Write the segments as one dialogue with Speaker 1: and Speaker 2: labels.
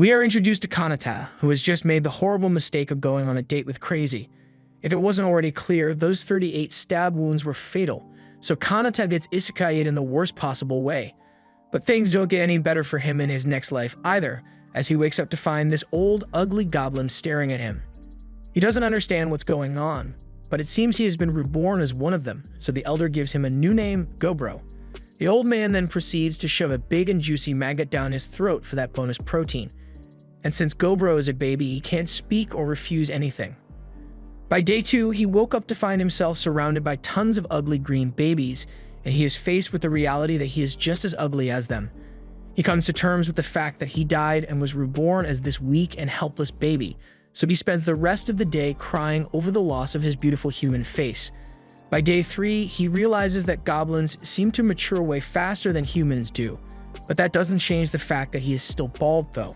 Speaker 1: We are introduced to Kanata, who has just made the horrible mistake of going on a date with Crazy. If it wasn't already clear, those 38 stab wounds were fatal, so Kanata gets isekai'd in the worst possible way. But things don't get any better for him in his next life either, as he wakes up to find this old, ugly goblin staring at him. He doesn't understand what's going on, but it seems he has been reborn as one of them, so the elder gives him a new name, Gobro. The old man then proceeds to shove a big and juicy maggot down his throat for that bonus protein. And since Gobro is a baby, he can't speak or refuse anything. By day 2, he woke up to find himself surrounded by tons of ugly green babies, and he is faced with the reality that he is just as ugly as them. He comes to terms with the fact that he died and was reborn as this weak and helpless baby, so he spends the rest of the day crying over the loss of his beautiful human face. By day 3, he realizes that goblins seem to mature way faster than humans do, but that doesn't change the fact that he is still bald though.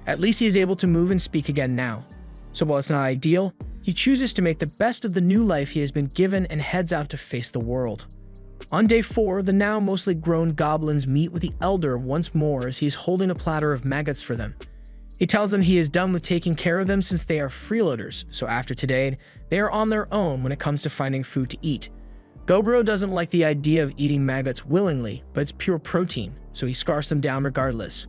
Speaker 1: At least he is able to move and speak again now. So while it's not ideal, he chooses to make the best of the new life he has been given and heads out to face the world. On day 4, the now mostly grown goblins meet with the elder once more as he is holding a platter of maggots for them. He tells them he is done with taking care of them since they are freeloaders, so after today, they are on their own when it comes to finding food to eat. Gobro doesn't like the idea of eating maggots willingly, but it's pure protein, so he scarfs them down regardless.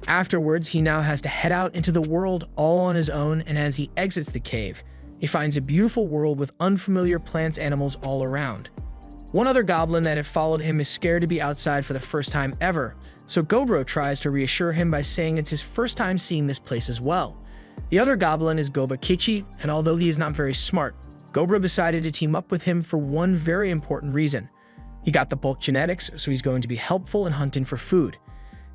Speaker 1: Afterwards, he now has to head out into the world all on his own, and as he exits the cave, he finds a beautiful world with unfamiliar plants and animals all around. One other goblin that had followed him is scared to be outside for the first time ever, so Gobro tries to reassure him by saying it's his first time seeing this place as well. The other goblin is Gobakichi, and although he is not very smart, Gobro decided to team up with him for one very important reason. He got the bulk genetics, so he's going to be helpful in hunting for food.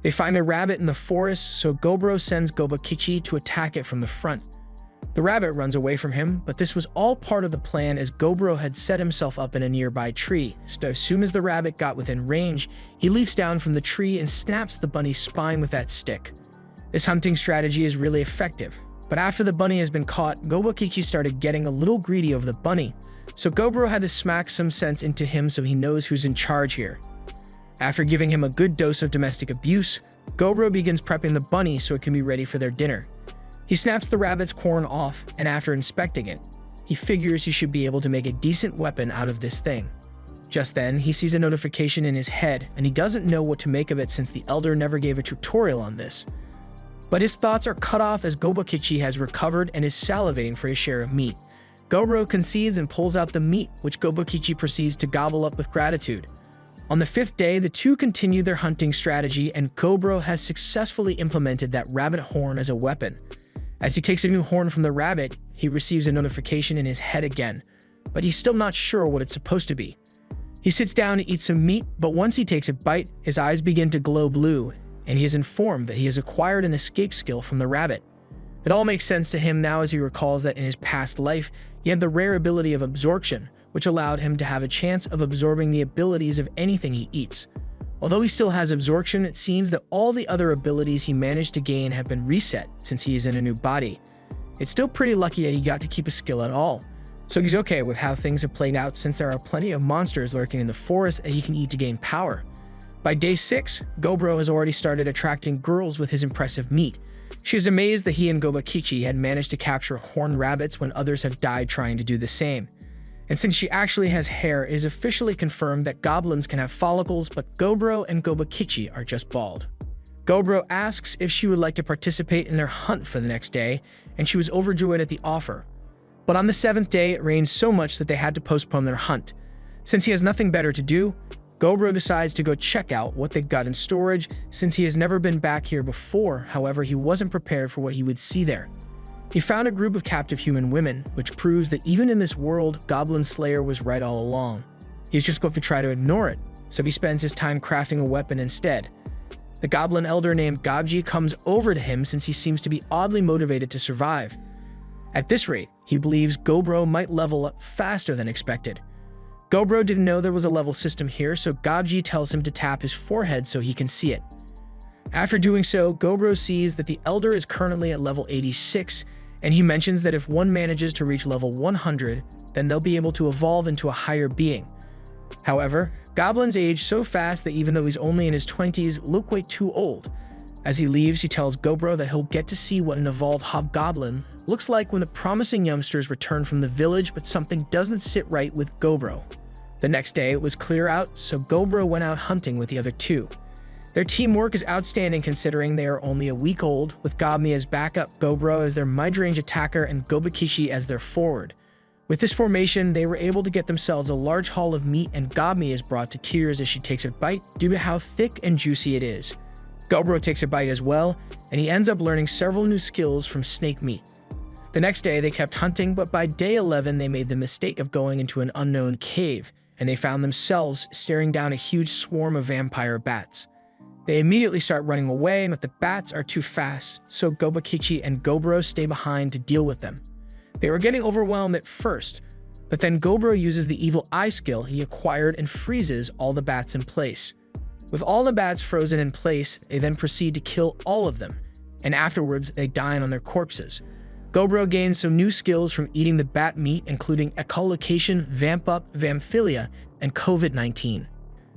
Speaker 1: They find a rabbit in the forest, so Gobro sends Gobakichi to attack it from the front. The rabbit runs away from him, but this was all part of the plan as Gobro had set himself up in a nearby tree, so as soon as the rabbit got within range, he leaps down from the tree and snaps the bunny's spine with that stick. This hunting strategy is really effective, but after the bunny has been caught, Gobakichi started getting a little greedy over the bunny, so Gobro had to smack some sense into him so he knows who's in charge here. After giving him a good dose of domestic abuse, Gobro begins prepping the bunny so it can be ready for their dinner. He snaps the rabbit's corn off, and after inspecting it, he figures he should be able to make a decent weapon out of this thing. Just then, he sees a notification in his head, and he doesn't know what to make of it since the elder never gave a tutorial on this. But his thoughts are cut off as Gobakichi has recovered and is salivating for his share of meat. Gobro conceives and pulls out the meat, which Gobakichi proceeds to gobble up with gratitude. On the 5th day, the two continue their hunting strategy, and Gobro has successfully implemented that rabbit horn as a weapon. As he takes a new horn from the rabbit, he receives a notification in his head again, but he's still not sure what it's supposed to be. He sits down to eat some meat, but once he takes a bite, his eyes begin to glow blue, and he is informed that he has acquired an escape skill from the rabbit. It all makes sense to him now as he recalls that in his past life, he had the rare ability of absorption, which allowed him to have a chance of absorbing the abilities of anything he eats. Although he still has absorption, it seems that all the other abilities he managed to gain have been reset since he is in a new body. It's still pretty lucky that he got to keep a skill at all, so he's okay with how things have played out since there are plenty of monsters lurking in the forest that he can eat to gain power. By day 6, Gobro has already started attracting girls with his impressive meat. She is amazed that he and Gobakichi had managed to capture horned rabbits when others have died trying to do the same. And since she actually has hair, it is officially confirmed that goblins can have follicles, but Gobro and Gobakichi are just bald. Gobro asks if she would like to participate in their hunt for the next day, and she was overjoyed at the offer. But on the 7th day, it rains so much that they had to postpone their hunt. Since he has nothing better to do, Gobro decides to go check out what they've got in storage since he has never been back here before. However, he wasn't prepared for what he would see there. He found a group of captive human women, which proves that even in this world, Goblin Slayer was right all along. He's just going to try to ignore it, so he spends his time crafting a weapon instead. The goblin elder named Gabji comes over to him since he seems to be oddly motivated to survive. At this rate, he believes Gobro might level up faster than expected. Gobro didn't know there was a level system here, so Gabji tells him to tap his forehead so he can see it. After doing so, Gobro sees that the elder is currently at level 86, and he mentions that if one manages to reach level 100, then they'll be able to evolve into a higher being. However, goblins age so fast that even though he's only in his 20s, look way too old. As he leaves, he tells Gobro that he'll get to see what an evolved hobgoblin looks like when the promising youngsters return from the village, but something doesn't sit right with Gobro. The next day, it was clear out, so Gobro went out hunting with the other two. Their teamwork is outstanding considering they are only a week old, with Gobmi as backup, Gobro as their mid-range attacker, and Gobakishi as their forward. With this formation, they were able to get themselves a large haul of meat, and Gobmi is brought to tears as she takes a bite due to how thick and juicy it is. Gobro takes a bite as well, and he ends up learning several new skills from snake meat. The next day, they kept hunting, but by day 11, they made the mistake of going into an unknown cave, and they found themselves staring down a huge swarm of vampire bats. They immediately start running away, but the bats are too fast, so Gobakichi and Gobro stay behind to deal with them. They were getting overwhelmed at first, but then Gobro uses the evil eye skill he acquired and freezes all the bats in place. With all the bats frozen in place, they then proceed to kill all of them, and afterwards they dine on their corpses. Gobro gains some new skills from eating the bat meat, including echolocation, vamp up, vamphilia, and COVID-19.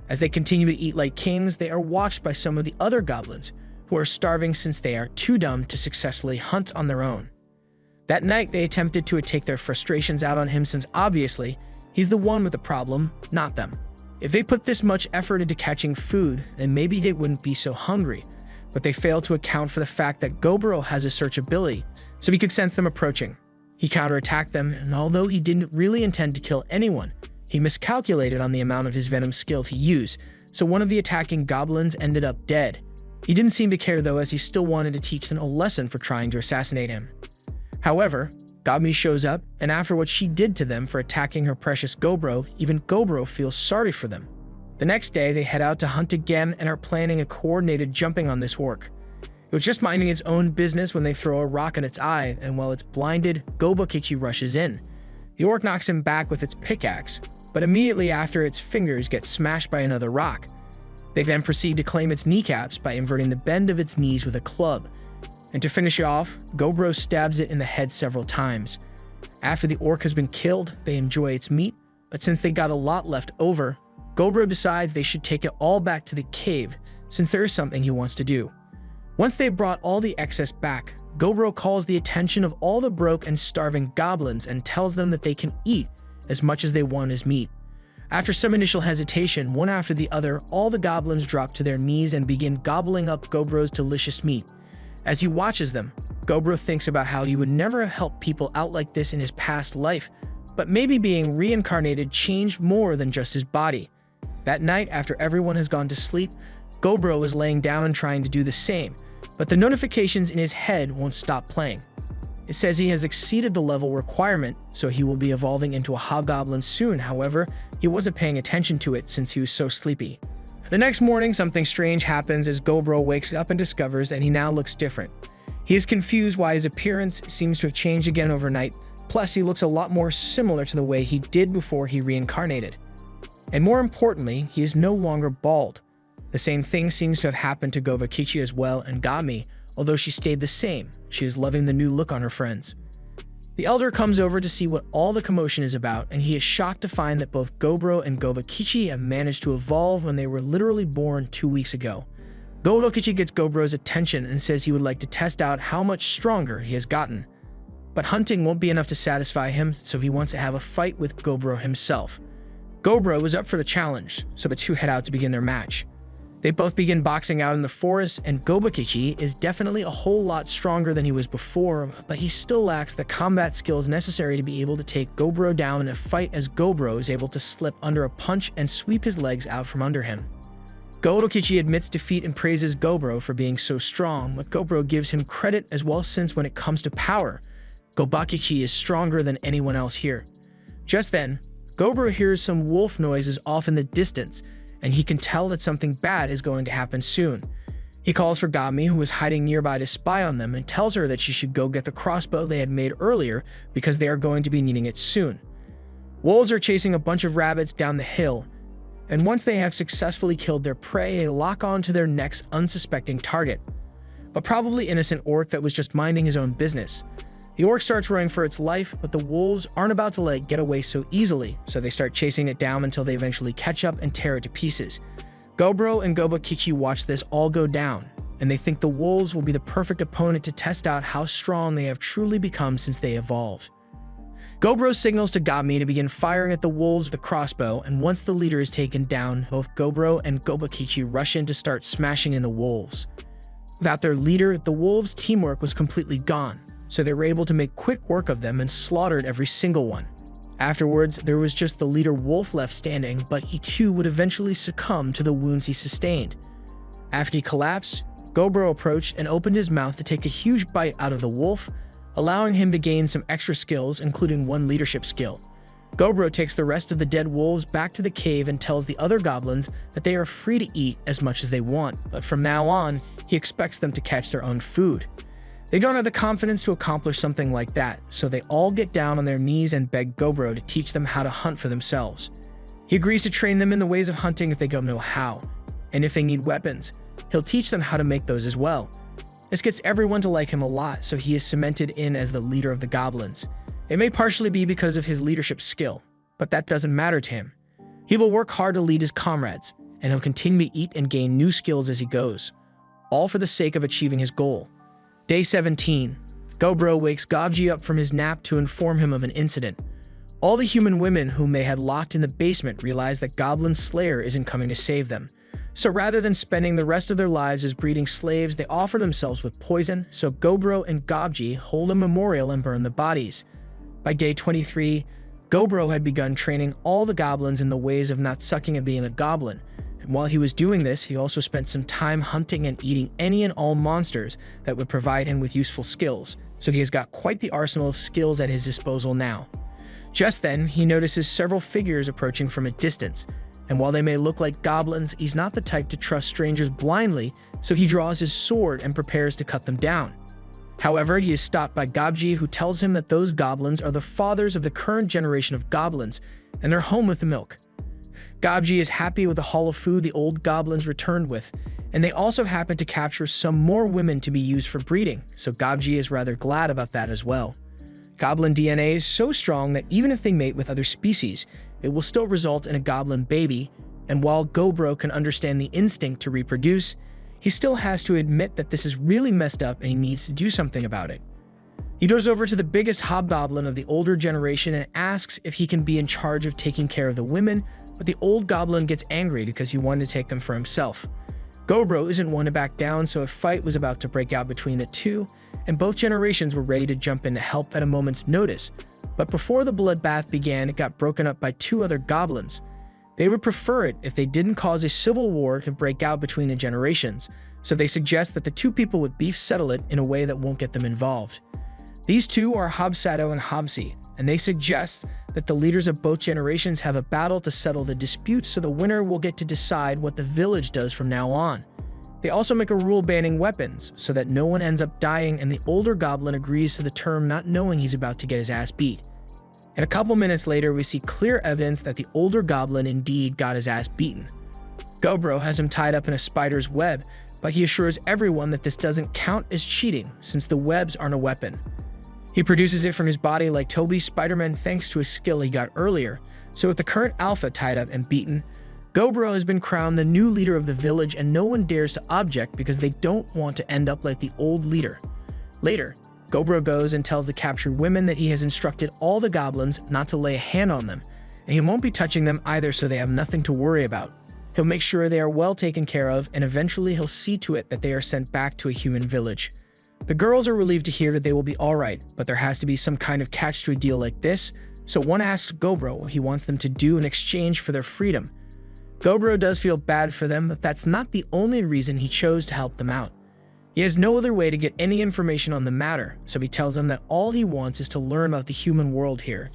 Speaker 1: As they continue to eat like kings, they are watched by some of the other goblins, who are starving since they are too dumb to successfully hunt on their own. That night, they attempted to take their frustrations out on him since obviously, he's the one with the problem, not them. If they put this much effort into catching food, then maybe they wouldn't be so hungry, but they fail to account for the fact that Gobro has a search ability, so he could sense them approaching. He counterattacked them, and although he didn't really intend to kill anyone, he miscalculated on the amount of his venom skill to use, so one of the attacking goblins ended up dead. He didn't seem to care though, as he still wanted to teach them a lesson for trying to assassinate him. However, Gobmi shows up, and after what she did to them for attacking her precious Gobro, even Gobro feels sorry for them. The next day, they head out to hunt again and are planning a coordinated jumping on this orc. It was just minding its own business when they throw a rock in its eye, and while it's blinded, Gobakichi rushes in. The orc knocks him back with its pickaxe, but immediately after, its fingers get smashed by another rock. They then proceed to claim its kneecaps by inverting the bend of its knees with a club. And to finish off, Gobro stabs it in the head several times. After the orc has been killed, they enjoy its meat, but since they got a lot left over, Gobro decides they should take it all back to the cave, since there is something he wants to do. Once they brought all the excess back, Gobro calls the attention of all the broke and starving goblins and tells them that they can eat as much as they want as meat. After some initial hesitation, one after the other, all the goblins drop to their knees and begin gobbling up Gobro's delicious meat. As he watches them, Gobro thinks about how he would never have helped people out like this in his past life, but maybe being reincarnated changed more than just his body. That night, after everyone has gone to sleep, Gobro is laying down and trying to do the same, but the notifications in his head won't stop playing. It says he has exceeded the level requirement, so he will be evolving into a hobgoblin soon. However, he wasn't paying attention to it since he was so sleepy. The next morning, something strange happens as Gobro wakes up and discovers that he now looks different. He is confused why his appearance seems to have changed again overnight, plus he looks a lot more similar to the way he did before he reincarnated. And more importantly, he is no longer bald. The same thing seems to have happened to Gobakichi as well, and Gami, although she stayed the same, she is loving the new look on her friends. The elder comes over to see what all the commotion is about, and he is shocked to find that both Gobro and Gobakichi have managed to evolve when they were literally born 2 weeks ago. Gobakichi gets Gobro's attention and says he would like to test out how much stronger he has gotten. But hunting won't be enough to satisfy him, so he wants to have a fight with Gobro himself. Gobro is up for the challenge, so the two head out to begin their match. They both begin boxing out in the forest, and Gobakichi is definitely a whole lot stronger than he was before, but he still lacks the combat skills necessary to be able to take Gobro down in a fight, as Gobro is able to slip under a punch and sweep his legs out from under him. Gobakichi admits defeat and praises Gobro for being so strong, but Gobro gives him credit as well, since when it comes to power, Gobakichi is stronger than anyone else here. Just then, Gobro hears some wolf noises off in the distance, and he can tell that something bad is going to happen soon. He calls for Gami, who is hiding nearby, to spy on them, and tells her that she should go get the crossbow they had made earlier because they are going to be needing it soon. Wolves are chasing a bunch of rabbits down the hill, and once they have successfully killed their prey, they lock on to their next unsuspecting target, a probably innocent orc that was just minding his own business. The orc starts running for its life, but the wolves aren't about to let it get away so easily, so they start chasing it down until they eventually catch up and tear it to pieces. Gobro and Gobakichi watch this all go down, and they think the wolves will be the perfect opponent to test out how strong they have truly become since they evolved. Gobro signals to Gobmi to begin firing at the wolves with a crossbow, and once the leader is taken down, both Gobro and Gobakichi rush in to start smashing in the wolves. Without their leader, the wolves' teamwork was completely gone, so they were able to make quick work of them and slaughtered every single one. Afterwards, there was just the leader wolf left standing, but he too would eventually succumb to the wounds he sustained. After he collapsed, Gobro approached and opened his mouth to take a huge bite out of the wolf, allowing him to gain some extra skills, including one leadership skill. Gobro takes the rest of the dead wolves back to the cave and tells the other goblins that they are free to eat as much as they want, but from now on, he expects them to catch their own food. They don't have the confidence to accomplish something like that, so they all get down on their knees and beg Gobro to teach them how to hunt for themselves. He agrees to train them in the ways of hunting if they don't know how, and if they need weapons, he'll teach them how to make those as well. This gets everyone to like him a lot, so he is cemented in as the leader of the goblins. It may partially be because of his leadership skill, but that doesn't matter to him. He will work hard to lead his comrades, and he'll continue to eat and gain new skills as he goes, all for the sake of achieving his goal. Day 17. Gobro wakes Gobji up from his nap to inform him of an incident. All the human women whom they had locked in the basement realize that Goblin's Slayer isn't coming to save them. So rather than spending the rest of their lives as breeding slaves, they offer themselves with poison, so Gobro and Gobji hold a memorial and burn the bodies. By day 23, Gobro had begun training all the goblins in the ways of not sucking and being a goblin. And while he was doing this, he also spent some time hunting and eating any and all monsters that would provide him with useful skills, so he has got quite the arsenal of skills at his disposal now. Just then, he notices several figures approaching from a distance, and while they may look like goblins, he's not the type to trust strangers blindly, so he draws his sword and prepares to cut them down. However, he is stopped by Gobji, who tells him that those goblins are the fathers of the current generation of goblins, and they're home with the milk. Gobji is happy with the haul of food the old goblins returned with, and they also happen to capture some more women to be used for breeding, so Gobji is rather glad about that as well. Goblin DNA is so strong that even if they mate with other species, it will still result in a goblin baby, and while Gobro can understand the instinct to reproduce, he still has to admit that this is really messed up and he needs to do something about it. He goes over to the biggest hobgoblin of the older generation and asks if he can be in charge of taking care of the women, but the old goblin gets angry because he wanted to take them for himself. Gobro isn't one to back down, so a fight was about to break out between the two, and both generations were ready to jump in to help at a moment's notice. But before the bloodbath began, it got broken up by two other goblins. They would prefer it if they didn't cause a civil war to break out between the generations, so they suggest that the two people with beef settle it in a way that won't get them involved. These two are Hobsato and Hobsi, and they suggest that the leaders of both generations have a battle to settle the dispute, so the winner will get to decide what the village does from now on. They also make a rule banning weapons, so that no one ends up dying, and the older goblin agrees to the term, not knowing he's about to get his ass beat. And a couple minutes later, we see clear evidence that the older goblin indeed got his ass beaten. Gobro has him tied up in a spider's web, but he assures everyone that this doesn't count as cheating, since the webs aren't a weapon. He produces it from his body like Toby's Spider-Man thanks to a skill he got earlier, so with the current alpha tied up and beaten, Gobro has been crowned the new leader of the village, and no one dares to object because they don't want to end up like the old leader. Later, Gobro goes and tells the captured women that he has instructed all the goblins not to lay a hand on them, and he won't be touching them either, so they have nothing to worry about. He'll make sure they are well taken care of, and eventually he'll see to it that they are sent back to a human village. The girls are relieved to hear that they will be alright, but there has to be some kind of catch to a deal like this, so one asks Gobro what he wants them to do in exchange for their freedom. Gobro does feel bad for them, but that's not the only reason he chose to help them out. He has no other way to get any information on the matter, so he tells them that all he wants is to learn about the human world here.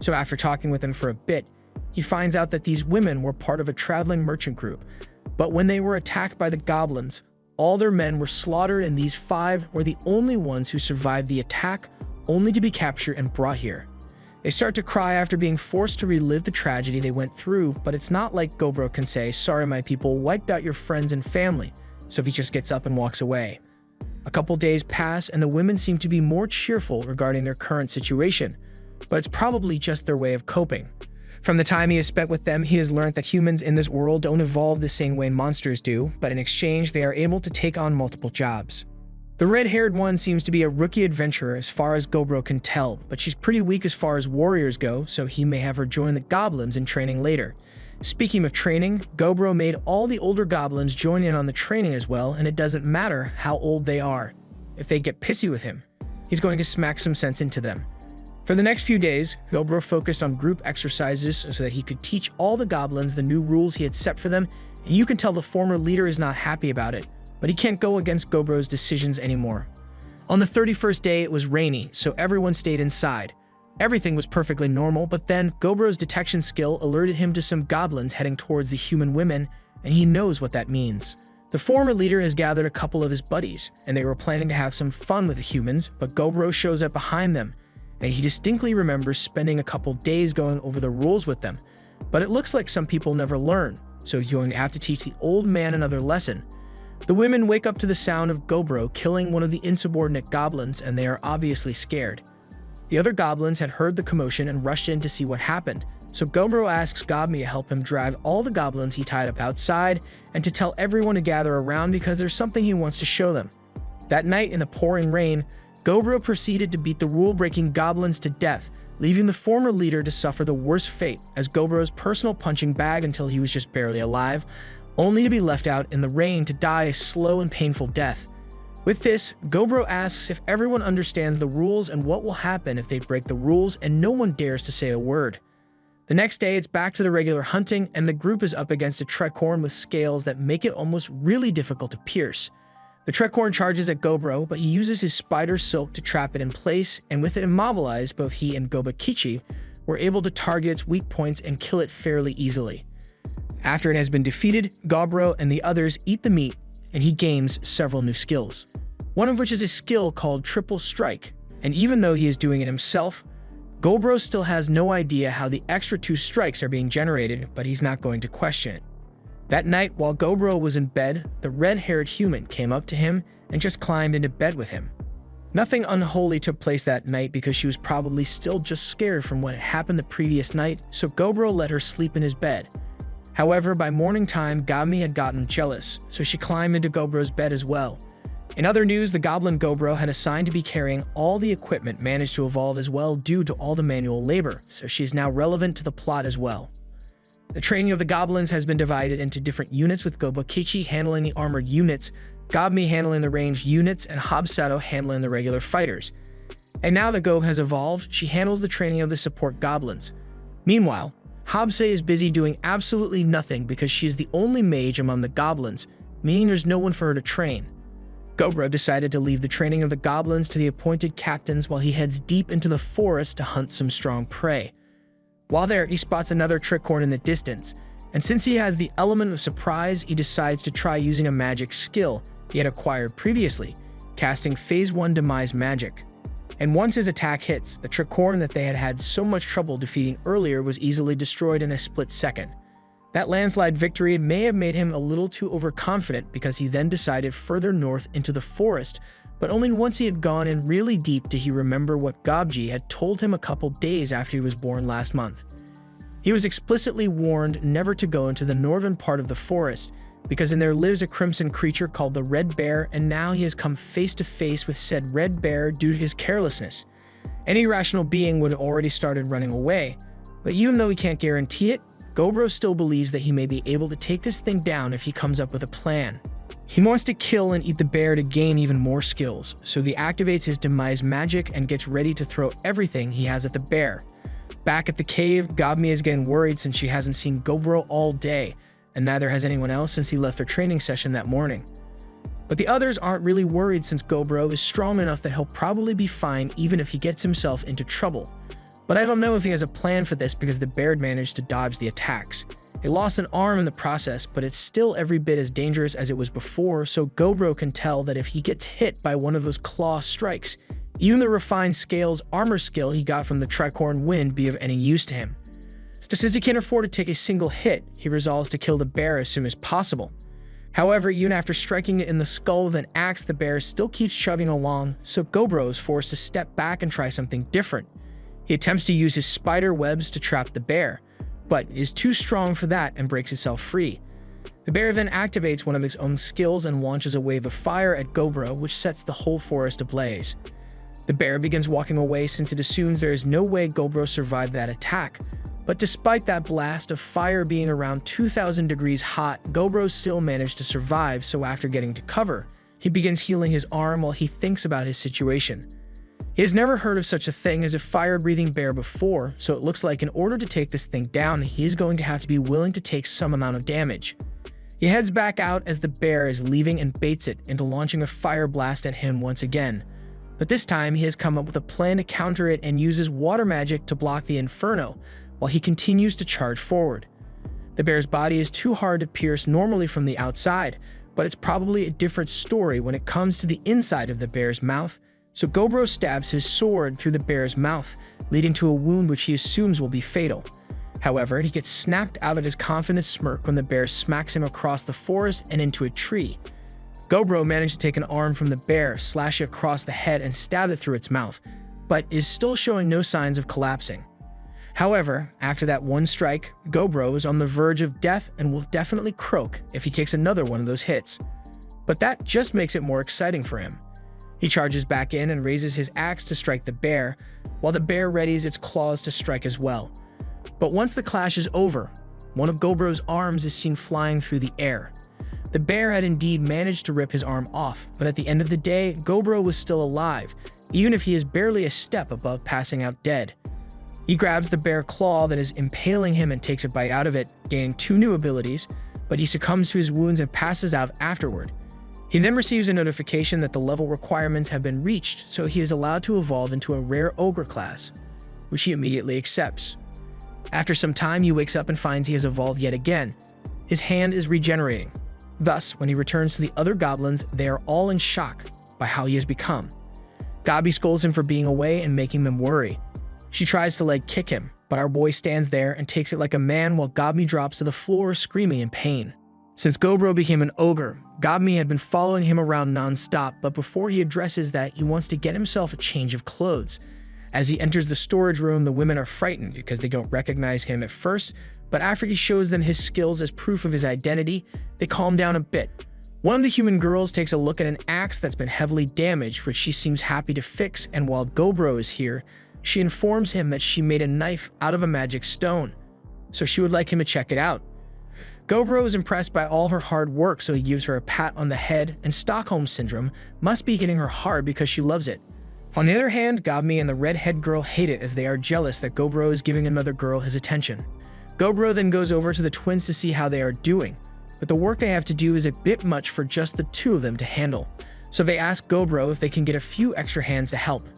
Speaker 1: So after talking with them for a bit, he finds out that these women were part of a traveling merchant group, but when they were attacked by the goblins, all their men were slaughtered, and these 5 were the only ones who survived the attack, only to be captured and brought here. They start to cry after being forced to relive the tragedy they went through, but it's not like Gobro can say, "Sorry, my people wiped out your friends and family," so he just gets up and walks away. A couple days pass, and the women seem to be more cheerful regarding their current situation, but it's probably just their way of coping. From the time he has spent with them, he has learned that humans in this world don't evolve the same way monsters do, but in exchange, they are able to take on multiple jobs. The red-haired one seems to be a rookie adventurer as far as Gobro can tell, but she's pretty weak as far as warriors go, so he may have her join the goblins in training later. Speaking of training, Gobro made all the older goblins join in on the training as well, and it doesn't matter how old they are. If they get pissy with him, he's going to smack some sense into them. For the next few days, Gobro focused on group exercises so that he could teach all the goblins the new rules he had set for them, and you can tell the former leader is not happy about it, but he can't go against Gobro's decisions anymore. On the 31st day, it was rainy, so everyone stayed inside. Everything was perfectly normal, but then Gobro's detection skill alerted him to some goblins heading towards the human women, and he knows what that means. The former leader has gathered a couple of his buddies, and they were planning to have some fun with the humans, but Gobro shows up behind them, and he distinctly remembers spending a couple days going over the rules with them. But it looks like some people never learn, so he's going to have to teach the old man another lesson. The women wake up to the sound of Gobro killing one of the insubordinate goblins, and they are obviously scared. The other goblins had heard the commotion and rushed in to see what happened, so Gobro asks Gobmi to help him drive all the goblins he tied up outside and to tell everyone to gather around because there's something he wants to show them. That night in the pouring rain, Gobro proceeded to beat the rule-breaking goblins to death, leaving the former leader to suffer the worst fate as Gobro's personal punching bag until he was just barely alive, only to be left out in the rain to die a slow and painful death. With this, Gobro asks if everyone understands the rules and what will happen if they break the rules, and no one dares to say a word. The next day, it's back to the regular hunting, and the group is up against a trekhorn with scales that make it almost really difficult to pierce. The trekhorn charges at Gobro, but he uses his spider silk to trap it in place, and with it immobilized, both he and Gobakichi were able to target its weak points and kill it fairly easily. After it has been defeated, Gobro and the others eat the meat, and he gains several new skills, one of which is a skill called Triple Strike, and even though he is doing it himself, Gobro still has no idea how the extra 2 strikes are being generated, but he's not going to question it. That night, while Gobro was in bed, the red-haired human came up to him and just climbed into bed with him. Nothing unholy took place that night because she was probably still just scared from what had happened the previous night, so Gobro let her sleep in his bed. However, by morning time, Gami had gotten jealous, so she climbed into Gobro's bed as well. In other news, the goblin Gobro had assigned to be carrying all the equipment managed to evolve as well due to all the manual labor, so she is now relevant to the plot as well. The training of the goblins has been divided into different units, with Gobakichi handling the armored units, Gobmi handling the ranged units, and Hobsato handling the regular fighters. And now that Gob has evolved, she handles the training of the support goblins. Meanwhile, Hobse is busy doing absolutely nothing because she is the only mage among the goblins, meaning there's no one for her to train. Gobro decided to leave the training of the goblins to the appointed captains while he heads deep into the forest to hunt some strong prey. While there, he spots another trekhorn in the distance, and since he has the element of surprise, he decides to try using a magic skill he had acquired previously, casting Phase 1 Demise Magic. And once his attack hits, the trekhorn that they had had so much trouble defeating earlier was easily destroyed in a split second. That landslide victory may have made him a little too overconfident because he then decided further north into the forest, but only once he had gone in really deep did he remember what Gobji had told him a couple days after he was born last month. He was explicitly warned never to go into the northern part of the forest, because in there lives a crimson creature called the Red Bear, and now he has come face to face with said Red Bear due to his carelessness. Any rational being would have already started running away, but even though he can't guarantee it, Gobro still believes that he may be able to take this thing down if he comes up with a plan. He wants to kill and eat the bear to gain even more skills, so he activates his Demise Magic and gets ready to throw everything he has at the bear. Back at the cave, Gobmi is getting worried since she hasn't seen Gobro all day, and neither has anyone else since he left their training session that morning. But the others aren't really worried since Gobro is strong enough that he'll probably be fine even if he gets himself into trouble. But I don't know if he has a plan for this because the bear managed to dodge the attacks. It lost an arm in the process, but it's still every bit as dangerous as it was before, so Gobro can tell that if he gets hit by one of those claw strikes, even the refined scales armor skill he got from the Tricorn Wind be of any use to him. Just as he can't afford to take a single hit, he resolves to kill the bear as soon as possible. However, even after striking it in the skull with an axe, the bear still keeps chugging along, so Gobro is forced to step back and try something different. He attempts to use his spider webs to trap the bear, but is too strong for that and breaks itself free. The bear then activates one of its own skills and launches a wave of fire at Gobro, which sets the whole forest ablaze. The bear begins walking away since it assumes there is no way Gobro survived that attack. But despite that blast of fire being around 2,000 degrees hot, Gobro still managed to survive, so after getting to cover, he begins healing his arm while he thinks about his situation. He has never heard of such a thing as a fire-breathing bear before, so it looks like in order to take this thing down, he is going to have to be willing to take some amount of damage. He heads back out as the bear is leaving and baits it into launching a fire blast at him once again. But this time, he has come up with a plan to counter it and uses water magic to block the inferno, while he continues to charge forward. The bear's body is too hard to pierce normally from the outside, but it's probably a different story when it comes to the inside of the bear's mouth, so Gobro stabs his sword through the bear's mouth, leading to a wound which he assumes will be fatal. However, he gets snapped out of his confident smirk when the bear smacks him across the forest and into a tree. Gobro managed to take an arm from the bear, slash it across the head, and stab it through its mouth, but is still showing no signs of collapsing. However, after that one strike, Gobro is on the verge of death and will definitely croak if he takes another one of those hits. But that just makes it more exciting for him. He charges back in and raises his axe to strike the bear, while the bear readies its claws to strike as well. But once the clash is over, one of Gobro's arms is seen flying through the air. The bear had indeed managed to rip his arm off, but at the end of the day, Gobro was still alive, even if he is barely a step above passing out dead. He grabs the bear claw that is impaling him and takes a bite out of it, gaining 2 new abilities, but he succumbs to his wounds and passes out afterward. He then receives a notification that the level requirements have been reached, so he is allowed to evolve into a rare ogre class, which he immediately accepts. After some time, he wakes up and finds he has evolved yet again. His hand is regenerating. Thus, when he returns to the other goblins, they are all in shock by how he has become. Gabi scolds him for being away and making them worry. She tries to leg kick him, but our boy stands there and takes it like a man while Gabi drops to the floor screaming in pain. Since Gobro became an ogre, Gabi had been following him around non-stop, but before he addresses that, he wants to get himself a change of clothes. As he enters the storage room, the women are frightened because they don't recognize him at first, but after he shows them his skills as proof of his identity, they calm down a bit. One of the human girls takes a look at an axe that's been heavily damaged, which she seems happy to fix, and while Gobro is here, she informs him that she made a knife out of a magic stone, so she would like him to check it out. Gobro is impressed by all her hard work, so he gives her a pat on the head, and Stockholm Syndrome must be hitting her hard because she loves it. On the other hand, Gabi and the redhead girl hate it as they are jealous that Gobro is giving another girl his attention. Gobro then goes over to the twins to see how they are doing, but the work they have to do is a bit much for just the 2 of them to handle, so they ask Gobro if they can get a few extra hands to help.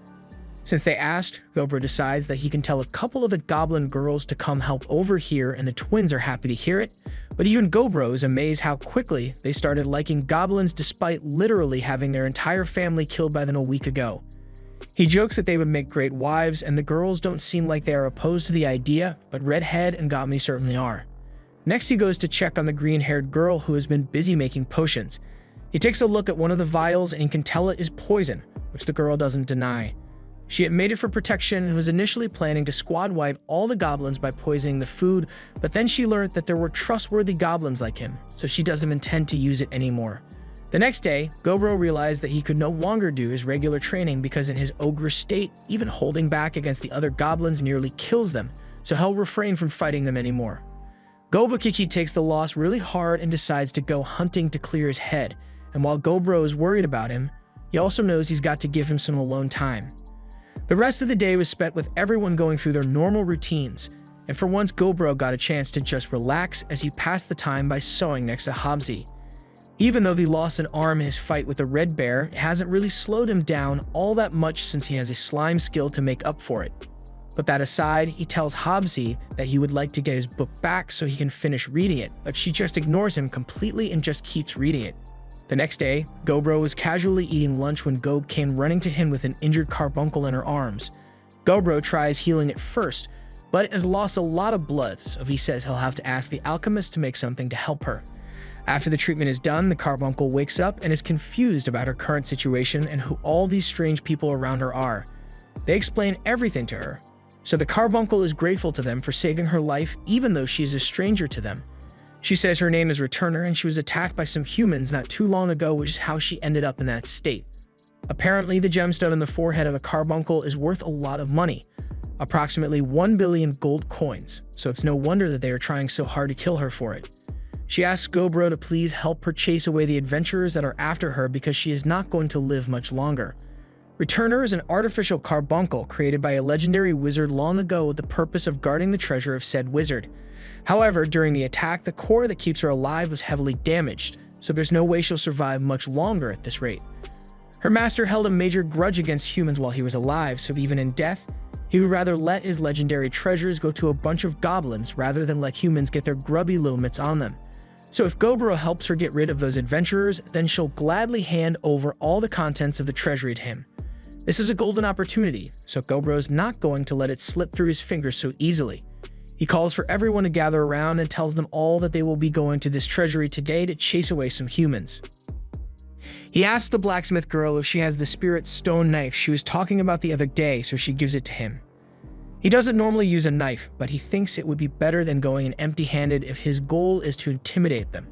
Speaker 1: Since they asked, Gobro decides that he can tell a couple of the goblin girls to come help over here, and the twins are happy to hear it, but even Gobro is amazed how quickly they started liking goblins despite literally having their entire family killed by them a week ago. He jokes that they would make great wives, and the girls don't seem like they are opposed to the idea, but Redhead and Gabi certainly are. Next, he goes to check on the green-haired girl who has been busy making potions. He takes a look at one of the vials and he can tell it is poison, which the girl doesn't deny. She had made it for protection and was initially planning to squad wipe all the goblins by poisoning the food, but then she learned that there were trustworthy goblins like him, so she doesn't intend to use it anymore. The next day, Gobro realized that he could no longer do his regular training because in his ogre state, even holding back against the other goblins nearly kills them, so he'll refrain from fighting them anymore. Gobakichi takes the loss really hard and decides to go hunting to clear his head, and while Gobro is worried about him, he also knows he's got to give him some alone time. The rest of the day was spent with everyone going through their normal routines, and for once Gobro got a chance to just relax as he passed the time by sewing next to Hobbsy. Even though he lost an arm in his fight with the red bear, it hasn't really slowed him down all that much since he has a slime skill to make up for it. But that aside, he tells Hobbsy that he would like to get his book back so he can finish reading it, but she just ignores him completely and just keeps reading it. The next day, Gobro was casually eating lunch when Gob came running to him with an injured carbuncle in her arms. Gobro tries healing it first, but it has lost a lot of blood, so he says he'll have to ask the alchemist to make something to help her. After the treatment is done, the carbuncle wakes up and is confused about her current situation and who all these strange people around her are. They explain everything to her, So the carbuncle is grateful to them for saving her life even though she is a stranger to them. She says her name is Returner and she was attacked by some humans not too long ago, which is how she ended up in that state. Apparently, the gemstone in the forehead of a carbuncle is worth a lot of money, approximately 1 billion gold coins, so it's no wonder that they are trying so hard to kill her for it. She asks Gobro to please help her chase away the adventurers that are after her because she is not going to live much longer. Returner is an artificial carbuncle created by a legendary wizard long ago with the purpose of guarding the treasure of said wizard. However, during the attack, the core that keeps her alive was heavily damaged, so there's no way she'll survive much longer at this rate. Her master held a major grudge against humans while he was alive, so even in death, he would rather let his legendary treasures go to a bunch of goblins rather than let humans get their grubby little mitts on them. So if Gobro helps her get rid of those adventurers, then she'll gladly hand over all the contents of the treasury to him. This is a golden opportunity, so Gobro's not going to let it slip through his fingers so easily. He calls for everyone to gather around and tells them all that they will be going to this treasury today to chase away some humans. He asks the blacksmith girl if she has the spirit stone knife she was talking about the other day, so she gives it to him. He doesn't normally use a knife, but he thinks it would be better than going in empty-handed if his goal is to intimidate them.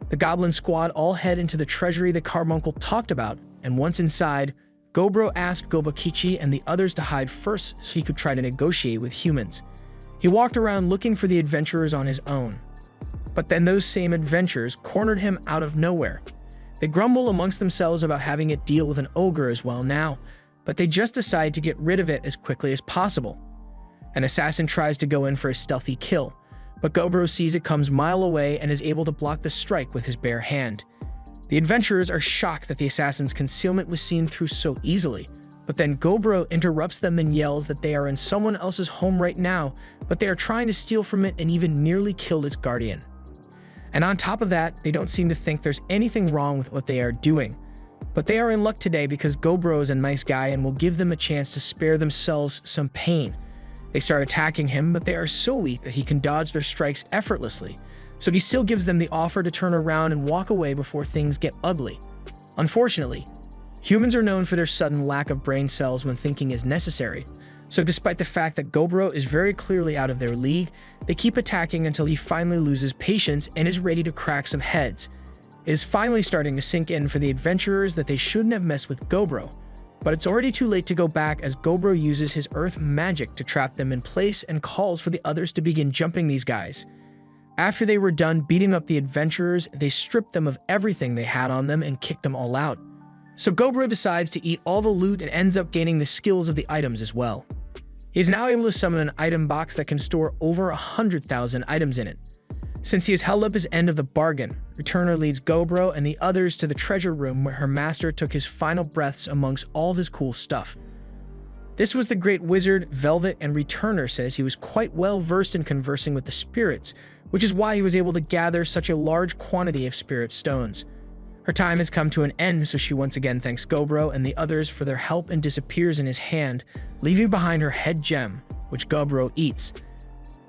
Speaker 1: The goblin squad all head into the treasury the carbuncle talked about, and once inside, Gobro asked Gobakichi and the others to hide first so he could try to negotiate with humans. He walked around looking for the adventurers on his own. But then those same adventurers cornered him out of nowhere. They grumble amongst themselves about having it deal with an ogre as well now, but they just decide to get rid of it as quickly as possible. An assassin tries to go in for a stealthy kill, but Gobro sees it comes a mile away and is able to block the strike with his bare hand. The adventurers are shocked that the assassin's concealment was seen through so easily, but then Gobro interrupts them and yells that they are in someone else's home right now, but they are trying to steal from it and even nearly killed its guardian. And on top of that, they don't seem to think there's anything wrong with what they are doing. But they are in luck today because Gobro is a nice guy and will give them a chance to spare themselves some pain. They start attacking him, but they are so weak that he can dodge their strikes effortlessly, so he still gives them the offer to turn around and walk away before things get ugly. Unfortunately, humans are known for their sudden lack of brain cells when thinking is necessary, so despite the fact that Gobro is very clearly out of their league, they keep attacking until he finally loses patience and is ready to crack some heads. It is finally starting to sink in for the adventurers that they shouldn't have messed with Gobro, but it's already too late to go back as Gobro uses his earth magic to trap them in place and calls for the others to begin jumping these guys. After they were done beating up the adventurers, they stripped them of everything they had on them and kicked them all out. So Gobro decides to eat all the loot and ends up gaining the skills of the items as well. He is now able to summon an item box that can store over 100,000 items in it. Since he has held up his end of the bargain, Returner leads Gobro and the others to the treasure room where her master took his final breaths amongst all of his cool stuff. This was the great wizard, Velvet, and Returner says he was quite well versed in conversing with the spirits, which is why he was able to gather such a large quantity of spirit stones. Her time has come to an end, so she once again thanks Gobro and the others for their help and disappears in his hand, leaving behind her head gem, which Gobro eats.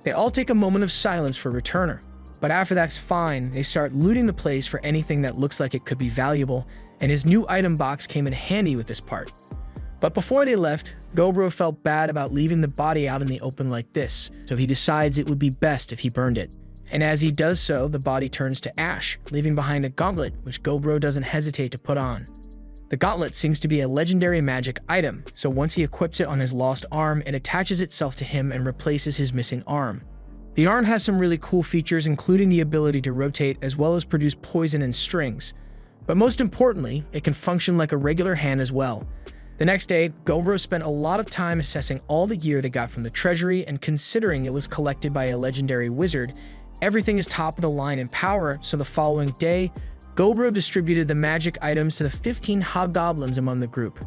Speaker 1: They all take a moment of silence for Returner. But after that's fine, they start looting the place for anything that looks like it could be valuable, and his new item box came in handy with this part. But before they left, Gobro felt bad about leaving the body out in the open like this, so he decides it would be best if he burned it. And as he does so, the body turns to ash, leaving behind a gauntlet, which Gobro doesn't hesitate to put on. The gauntlet seems to be a legendary magic item, so once he equips it on his lost arm, it attaches itself to him and replaces his missing arm. The arm has some really cool features, including the ability to rotate as well as produce poison and strings. But most importantly, it can function like a regular hand as well. The next day, Gobro spent a lot of time assessing all the gear they got from the treasury, and considering it was collected by a legendary wizard, everything is top of the line in power, so the following day, Gobro distributed the magic items to the 15 hobgoblins among the group.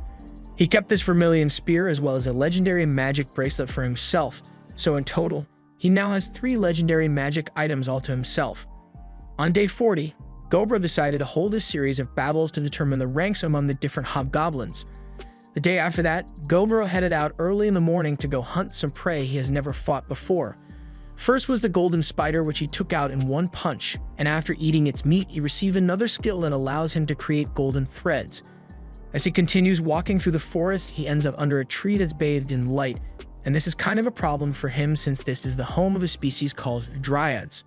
Speaker 1: He kept this vermilion spear as well as a legendary magic bracelet for himself, so in total, he now has 3 legendary magic items all to himself. On day 40, Gobro decided to hold a series of battles to determine the ranks among the different hobgoblins. The day after that, Gobro headed out early in the morning to go hunt some prey he has never fought before. First was the golden spider, which he took out in one punch, and after eating its meat, he received another skill that allows him to create golden threads. As he continues walking through the forest, he ends up under a tree that's bathed in light, and this is kind of a problem for him since this is the home of a species called dryads.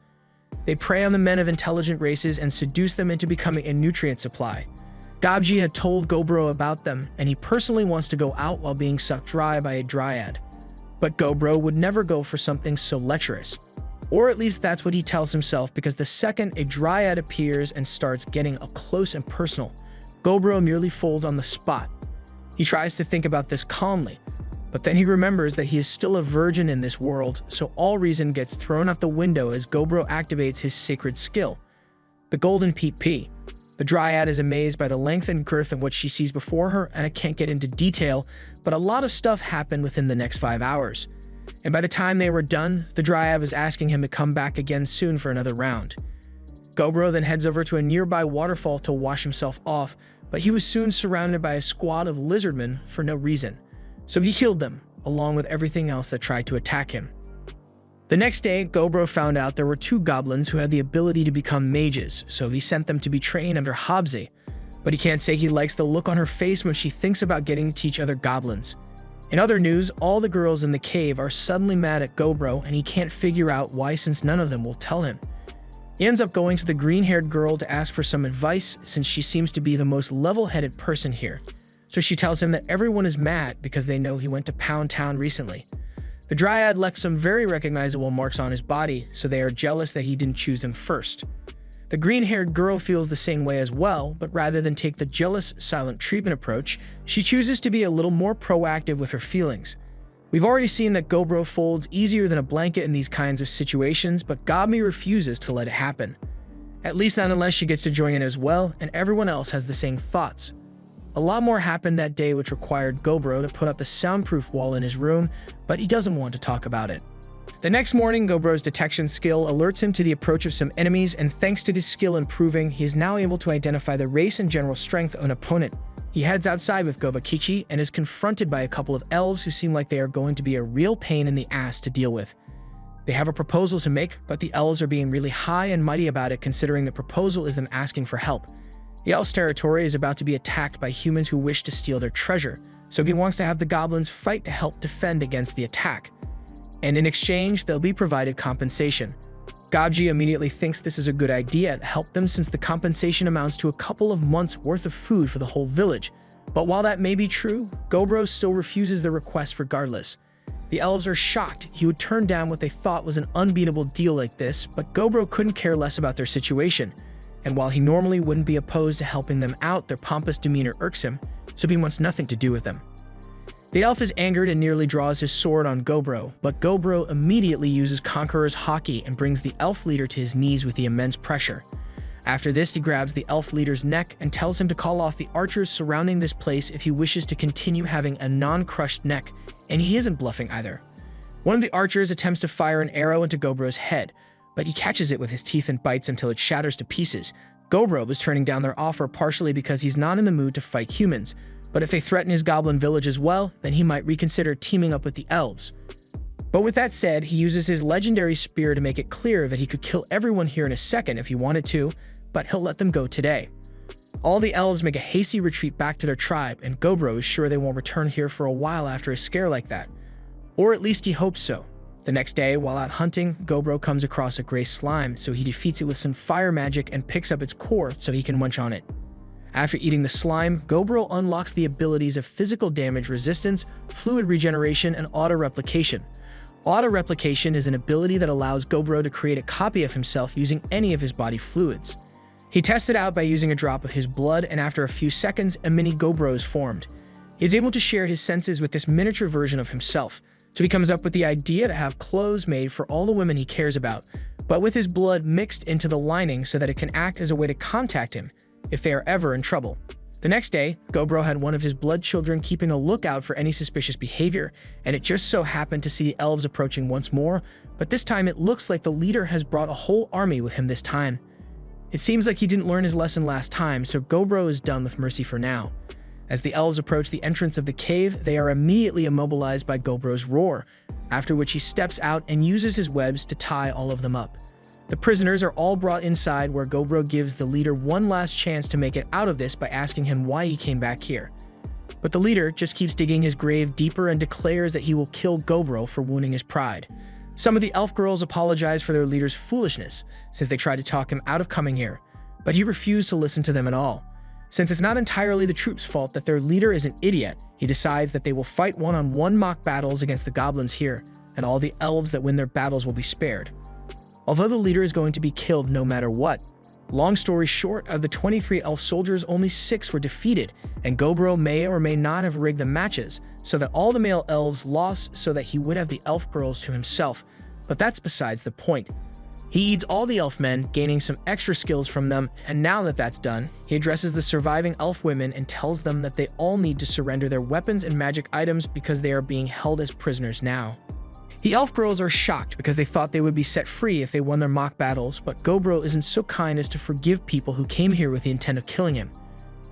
Speaker 1: They prey on the men of intelligent races and seduce them into becoming a nutrient supply. Gobji had told Gobro about them, and he personally wants to go out while being sucked dry by a dryad. But Gobro would never go for something so lecherous. Or at least that's what he tells himself, because the second a dryad appears and starts getting up close and personal, Gobro merely folds on the spot. He tries to think about this calmly, but then he remembers that he is still a virgin in this world, so all reason gets thrown out the window as Gobro activates his sacred skill, the Golden PP. The dryad is amazed by the length and girth of what she sees before her, and I can't get into detail, but a lot of stuff happened within the next 5 hours. And by the time they were done, the dryad was asking him to come back again soon for another round. Gobro then heads over to a nearby waterfall to wash himself off, but he was soon surrounded by a squad of lizardmen for no reason. So he killed them, along with everything else that tried to attack him. The next day, Gobro found out there were 2 goblins who had the ability to become mages, so he sent them to be trained under Habze. But he can't say he likes the look on her face when she thinks about getting to teach other goblins. In other news, all the girls in the cave are suddenly mad at Gobro, and he can't figure out why since none of them will tell him. He ends up going to the green-haired girl to ask for some advice since she seems to be the most level-headed person here. So she tells him that everyone is mad because they know he went to Pound Town recently. The dryad left some very recognizable marks on his body, so they are jealous that he didn't choose them first. The green-haired girl feels the same way as well, but rather than take the jealous, silent treatment approach, she chooses to be a little more proactive with her feelings. We've already seen that Gobro folds easier than a blanket in these kinds of situations, but Gobmi refuses to let it happen. At least not unless she gets to join in as well, and everyone else has the same thoughts. A lot more happened that day which required Gobro to put up a soundproof wall in his room, but he doesn't want to talk about it. The next morning, Gobro's detection skill alerts him to the approach of some enemies, and thanks to his skill improving, he is now able to identify the race and general strength of an opponent. He heads outside with Gobakichi and is confronted by a couple of elves who seem like they are going to be a real pain in the ass to deal with. They have a proposal to make, but the elves are being really high and mighty about it considering the proposal is them asking for help. The elves' territory is about to be attacked by humans who wish to steal their treasure, so he wants to have the goblins fight to help defend against the attack. And in exchange, they'll be provided compensation. Gobji immediately thinks this is a good idea to help them since the compensation amounts to a couple of months' worth of food for the whole village. But while that may be true, Gobro still refuses the request regardless. The elves are shocked he would turn down what they thought was an unbeatable deal like this, but Gobro couldn't care less about their situation. And while he normally wouldn't be opposed to helping them out, their pompous demeanor irks him, so he wants nothing to do with them. The elf is angered and nearly draws his sword on Gobro, but Gobro immediately uses Conqueror's Haki and brings the elf leader to his knees with the immense pressure. After this, he grabs the elf leader's neck and tells him to call off the archers surrounding this place if he wishes to continue having a non-crushed neck, and he isn't bluffing either. One of the archers attempts to fire an arrow into Gobro's head, but he catches it with his teeth and bites until it shatters to pieces. Gobro was turning down their offer partially because he's not in the mood to fight humans, but if they threaten his goblin village as well, then he might reconsider teaming up with the elves. But with that said, he uses his legendary spear to make it clear that he could kill everyone here in a second if he wanted to, but he'll let them go today. All the elves make a hasty retreat back to their tribe, and Gobro is sure they won't return here for a while after a scare like that. Or at least he hopes so. The next day, while out hunting, Gobro comes across a gray slime, so he defeats it with some fire magic and picks up its core so he can munch on it. After eating the slime, Gobro unlocks the abilities of physical damage resistance, fluid regeneration, and auto-replication. Auto-replication is an ability that allows Gobro to create a copy of himself using any of his body fluids. He tests it out by using a drop of his blood, and after a few seconds, a mini Gobro is formed. He is able to share his senses with this miniature version of himself, so he comes up with the idea to have clothes made for all the women he cares about, but with his blood mixed into the lining so that it can act as a way to contact him if they are ever in trouble. The next day, Gobro had one of his blood children keeping a lookout for any suspicious behavior, and it just so happened to see the elves approaching once more, but this time it looks like the leader has brought a whole army with him this time. It seems like he didn't learn his lesson last time, so Gobro is done with mercy for now. As the elves approach the entrance of the cave, they are immediately immobilized by Gobro's roar, after which he steps out and uses his webs to tie all of them up. The prisoners are all brought inside, where Gobro gives the leader one last chance to make it out of this by asking him why he came back here. But the leader just keeps digging his grave deeper and declares that he will kill Gobro for wounding his pride. Some of the elf girls apologize for their leader's foolishness, since they tried to talk him out of coming here, but he refused to listen to them at all. Since it's not entirely the troops' fault that their leader is an idiot, he decides that they will fight one-on-one mock battles against the goblins here, and all the elves that win their battles will be spared. Although the leader is going to be killed no matter what, long story short, of the 23 elf soldiers, only 6 were defeated, and Gobro may or may not have rigged the matches so that all the male elves lost so that he would have the elf girls to himself, but that's besides the point. He eats all the elf men, gaining some extra skills from them, and now that that's done, he addresses the surviving elf women and tells them that they all need to surrender their weapons and magic items because they are being held as prisoners now. The elf girls are shocked because they thought they would be set free if they won their mock battles, but Gobro isn't so kind as to forgive people who came here with the intent of killing him.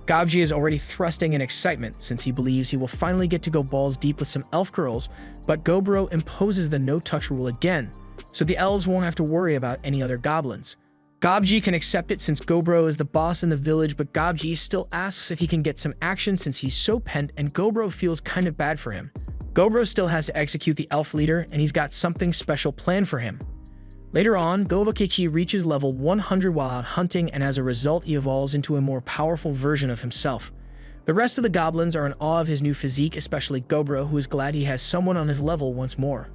Speaker 1: Gobji is already thrusting in excitement since he believes he will finally get to go balls deep with some elf girls, but Gobro imposes the no-touch rule again, so the elves won't have to worry about any other goblins. Gobji can accept it since Gobro is the boss in the village, but Gobji still asks if he can get some action since he's so pent and Gobro feels kind of bad for him. Gobro still has to execute the elf leader, and he's got something special planned for him. Later on, Gobakichi reaches level 100 while out hunting, and as a result he evolves into a more powerful version of himself. The rest of the goblins are in awe of his new physique, especially Gobro, who is glad he has someone on his level once more.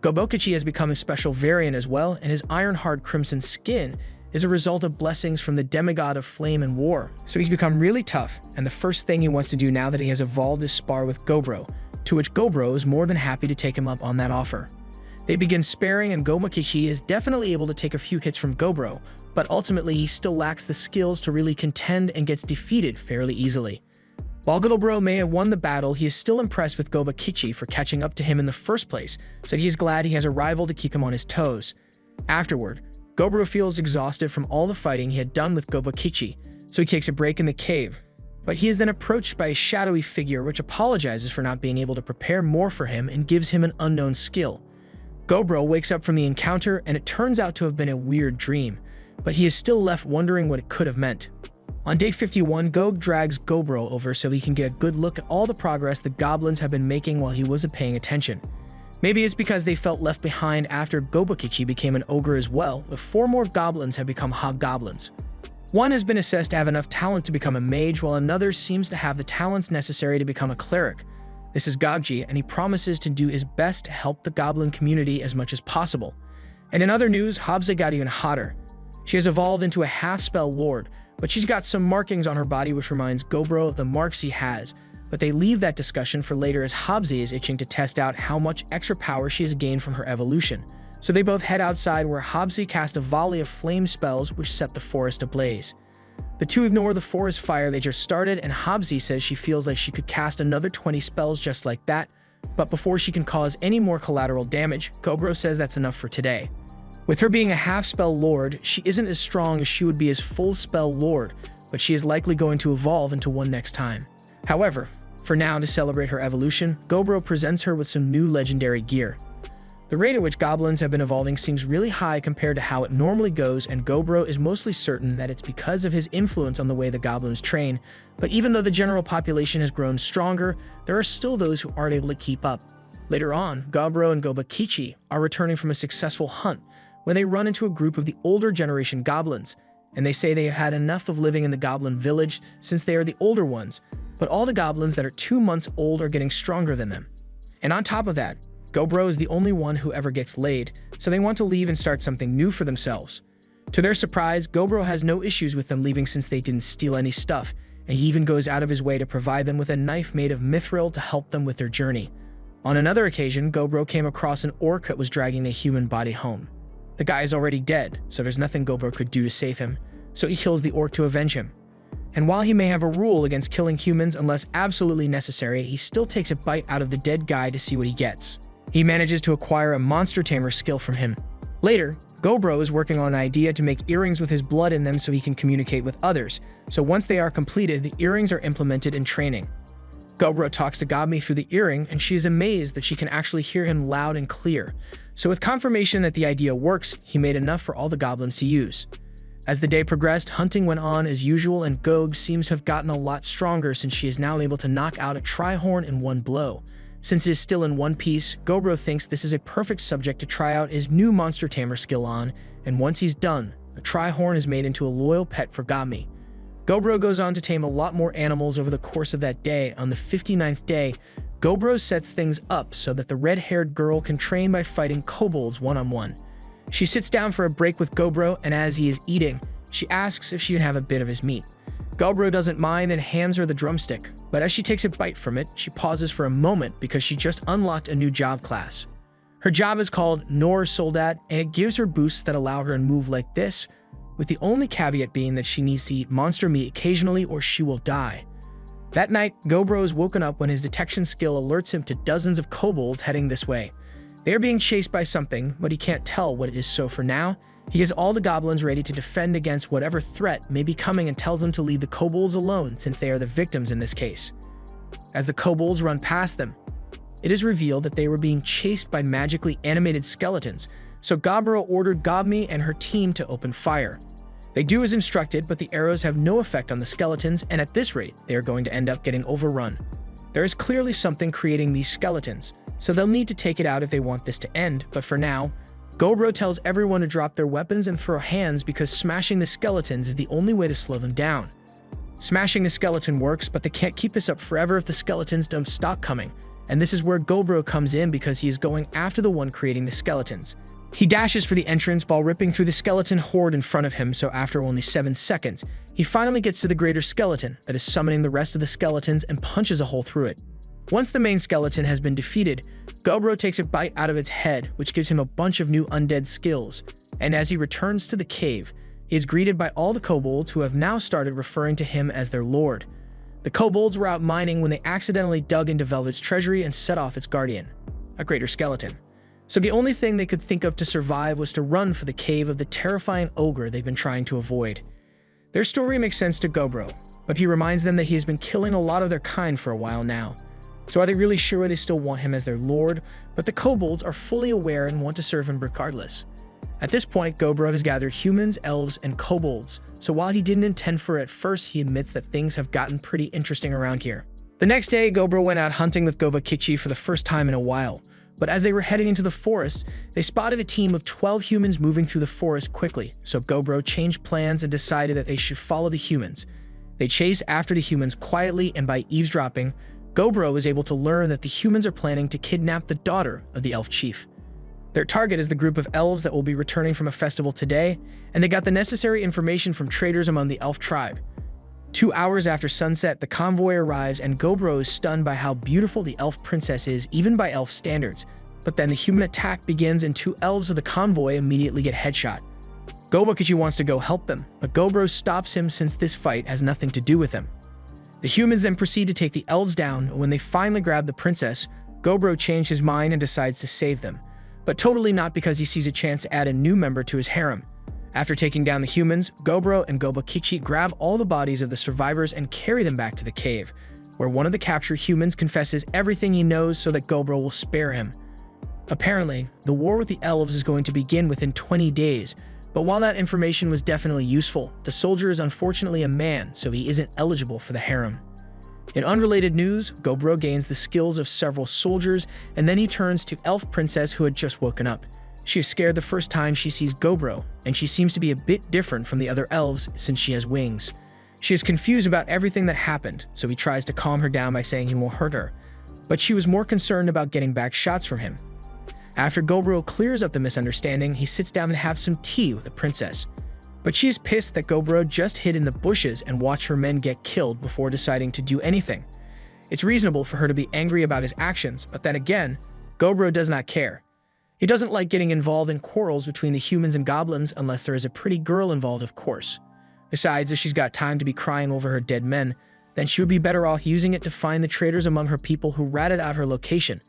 Speaker 1: Gobokichi has become a special variant as well, and his iron-hard crimson skin is a result of blessings from the demigod of flame and war. So he's become really tough, and the first thing he wants to do now that he has evolved is spar with Gobro, to which Gobro is more than happy to take him up on that offer. They begin sparring, and Gobakichi is definitely able to take a few hits from Gobro, but ultimately he still lacks the skills to really contend and gets defeated fairly easily. While Gobro may have won the battle, he is still impressed with Gobakichi for catching up to him in the first place, so he is glad he has a rival to keep him on his toes. Afterward, Gobro feels exhausted from all the fighting he had done with Gobakichi, so he takes a break in the cave. But he is then approached by a shadowy figure which apologizes for not being able to prepare more for him and gives him an unknown skill. Gobro wakes up from the encounter, and it turns out to have been a weird dream, but he is still left wondering what it could have meant. On day 51, Gog drags Gobro over so he can get a good look at all the progress the goblins have been making while he wasn't paying attention. Maybe it's because they felt left behind after Gobakichi became an ogre as well, but 4 more goblins have become hobgoblins. One has been assessed to have enough talent to become a mage, while another seems to have the talents necessary to become a cleric. This is Gogji, and he promises to do his best to help the goblin community as much as possible. And in other news, Habza got even hotter. She has evolved into a half-spell lord, but she's got some markings on her body which reminds Gobro of the marks he has, but they leave that discussion for later as Habzi is itching to test out how much extra power she has gained from her evolution. So they both head outside where Habzi casts a volley of flame spells which set the forest ablaze. The two ignore the forest fire they just started, and Habzi says she feels like she could cast another 20 spells just like that, but before she can cause any more collateral damage, Gobro says that's enough for today. With her being a half-spell lord, she isn't as strong as she would be as full-spell lord, but she is likely going to evolve into one next time. However, for now, to celebrate her evolution, Gobro presents her with some new legendary gear. The rate at which goblins have been evolving seems really high compared to how it normally goes, and Gobro is mostly certain that it's because of his influence on the way the goblins train, but even though the general population has grown stronger, there are still those who aren't able to keep up. Later on, Gobro and Gobakichi are returning from a successful hunt, when they run into a group of the older generation goblins, and they say they have had enough of living in the goblin village since they are the older ones, but all the goblins that are 2 months old are getting stronger than them. And on top of that, Gobro is the only one who ever gets laid, so they want to leave and start something new for themselves. To their surprise, Gobro has no issues with them leaving since they didn't steal any stuff, and he even goes out of his way to provide them with a knife made of mithril to help them with their journey. On another occasion, Gobro came across an orc that was dragging a human body home. The guy is already dead, so there's nothing Gobro could do to save him, so he kills the orc to avenge him. And while he may have a rule against killing humans unless absolutely necessary, he still takes a bite out of the dead guy to see what he gets. He manages to acquire a monster tamer skill from him. Later, Gobro is working on an idea to make earrings with his blood in them so he can communicate with others, so once they are completed, the earrings are implemented in training. Gobro talks to Gobmi through the earring, and she is amazed that she can actually hear him loud and clear. So with confirmation that the idea works, he made enough for all the goblins to use. As the day progressed, hunting went on as usual, and Gog seems to have gotten a lot stronger since she is now able to knock out a Trihorn in one blow. Since it is still in one piece, Gobro thinks this is a perfect subject to try out his new Monster Tamer skill on, and once he's done, the Trihorn is made into a loyal pet for Gami. Gobro goes on to tame a lot more animals over the course of that day. On the 59th day, Gobro sets things up so that the red-haired girl can train by fighting kobolds one-on-one. She sits down for a break with Gobro, and as he is eating, she asks if she can have a bit of his meat. Gobro doesn't mind and hands her the drumstick, but as she takes a bite from it, she pauses for a moment because she just unlocked a new job class. Her job is called Nor Soldat, and it gives her boosts that allow her to move like this, with the only caveat being that she needs to eat monster meat occasionally or she will die. That night, Gobro is woken up when his detection skill alerts him to dozens of kobolds heading this way. They are being chased by something, but he can't tell what it is, so for now, he has all the goblins ready to defend against whatever threat may be coming and tells them to leave the kobolds alone since they are the victims in this case. As the kobolds run past them, it is revealed that they were being chased by magically animated skeletons, so Gobro ordered Gobmi and her team to open fire. They do as instructed, but the arrows have no effect on the skeletons, and at this rate, they are going to end up getting overrun. There is clearly something creating these skeletons, so they'll need to take it out if they want this to end, but for now, Gobro tells everyone to drop their weapons and throw hands because smashing the skeletons is the only way to slow them down. Smashing the skeleton works, but they can't keep this up forever if the skeletons don't stop coming, and this is where Gobro comes in because he is going after the one creating the skeletons. He dashes for the entrance while ripping through the skeleton horde in front of him, so after only 7 seconds, he finally gets to the greater skeleton that is summoning the rest of the skeletons and punches a hole through it. Once the main skeleton has been defeated, Gobro takes a bite out of its head, which gives him a bunch of new undead skills, and as he returns to the cave, he is greeted by all the kobolds who have now started referring to him as their lord. The kobolds were out mining when they accidentally dug into Velvet's treasury and set off its guardian, a greater skeleton. So the only thing they could think of to survive was to run for the cave of the terrifying ogre they've been trying to avoid. Their story makes sense to Gobro, but he reminds them that he has been killing a lot of their kind for a while now. So are they really sure they still want him as their lord? But the kobolds are fully aware and want to serve him regardless. At this point, Gobro has gathered humans, elves, and kobolds, so while he didn't intend for it at first, he admits that things have gotten pretty interesting around here. The next day, Gobro went out hunting with Govakichi for the first time in a while, but as they were heading into the forest, they spotted a team of 12 humans moving through the forest quickly, so Gobro changed plans and decided that they should follow the humans. They chase after the humans quietly, and by eavesdropping, Gobro is able to learn that the humans are planning to kidnap the daughter of the elf chief. Their target is the group of elves that will be returning from a festival today, and they got the necessary information from traders among the elf tribe. 2 hours after sunset, the convoy arrives, and Gobro is stunned by how beautiful the elf princess is, even by elf standards. But then the human attack begins, and 2 elves of the convoy immediately get headshot. Govakichi wants to go help them, but Gobro stops him since this fight has nothing to do with him. The humans then proceed to take the elves down, and when they finally grab the princess, Gobro changes his mind and decides to save them. But totally not because he sees a chance to add a new member to his harem. After taking down the humans, Gobro and Govakichi grab all the bodies of the survivors and carry them back to the cave, where one of the captured humans confesses everything he knows so that Gobro will spare him. Apparently, the war with the elves is going to begin within 20 days, but while that information was definitely useful, the soldier is unfortunately a man, so he isn't eligible for the harem. In unrelated news, Gobro gains the skills of several soldiers, and then he turns to Elf Princess who had just woken up. She is scared the first time she sees Gobro, and she seems to be a bit different from the other elves since she has wings. She is confused about everything that happened, so he tries to calm her down by saying he won't hurt her, but she was more concerned about getting back shots from him. After Gobro clears up the misunderstanding, he sits down and has some tea with the princess. But she is pissed that Gobro just hid in the bushes and watched her men get killed before deciding to do anything. It's reasonable for her to be angry about his actions, but then again, Gobro does not care. He doesn't like getting involved in quarrels between the humans and goblins unless there is a pretty girl involved, of course. Besides, if she's got time to be crying over her dead men, then she would be better off using it to find the traitors among her people who ratted out her location.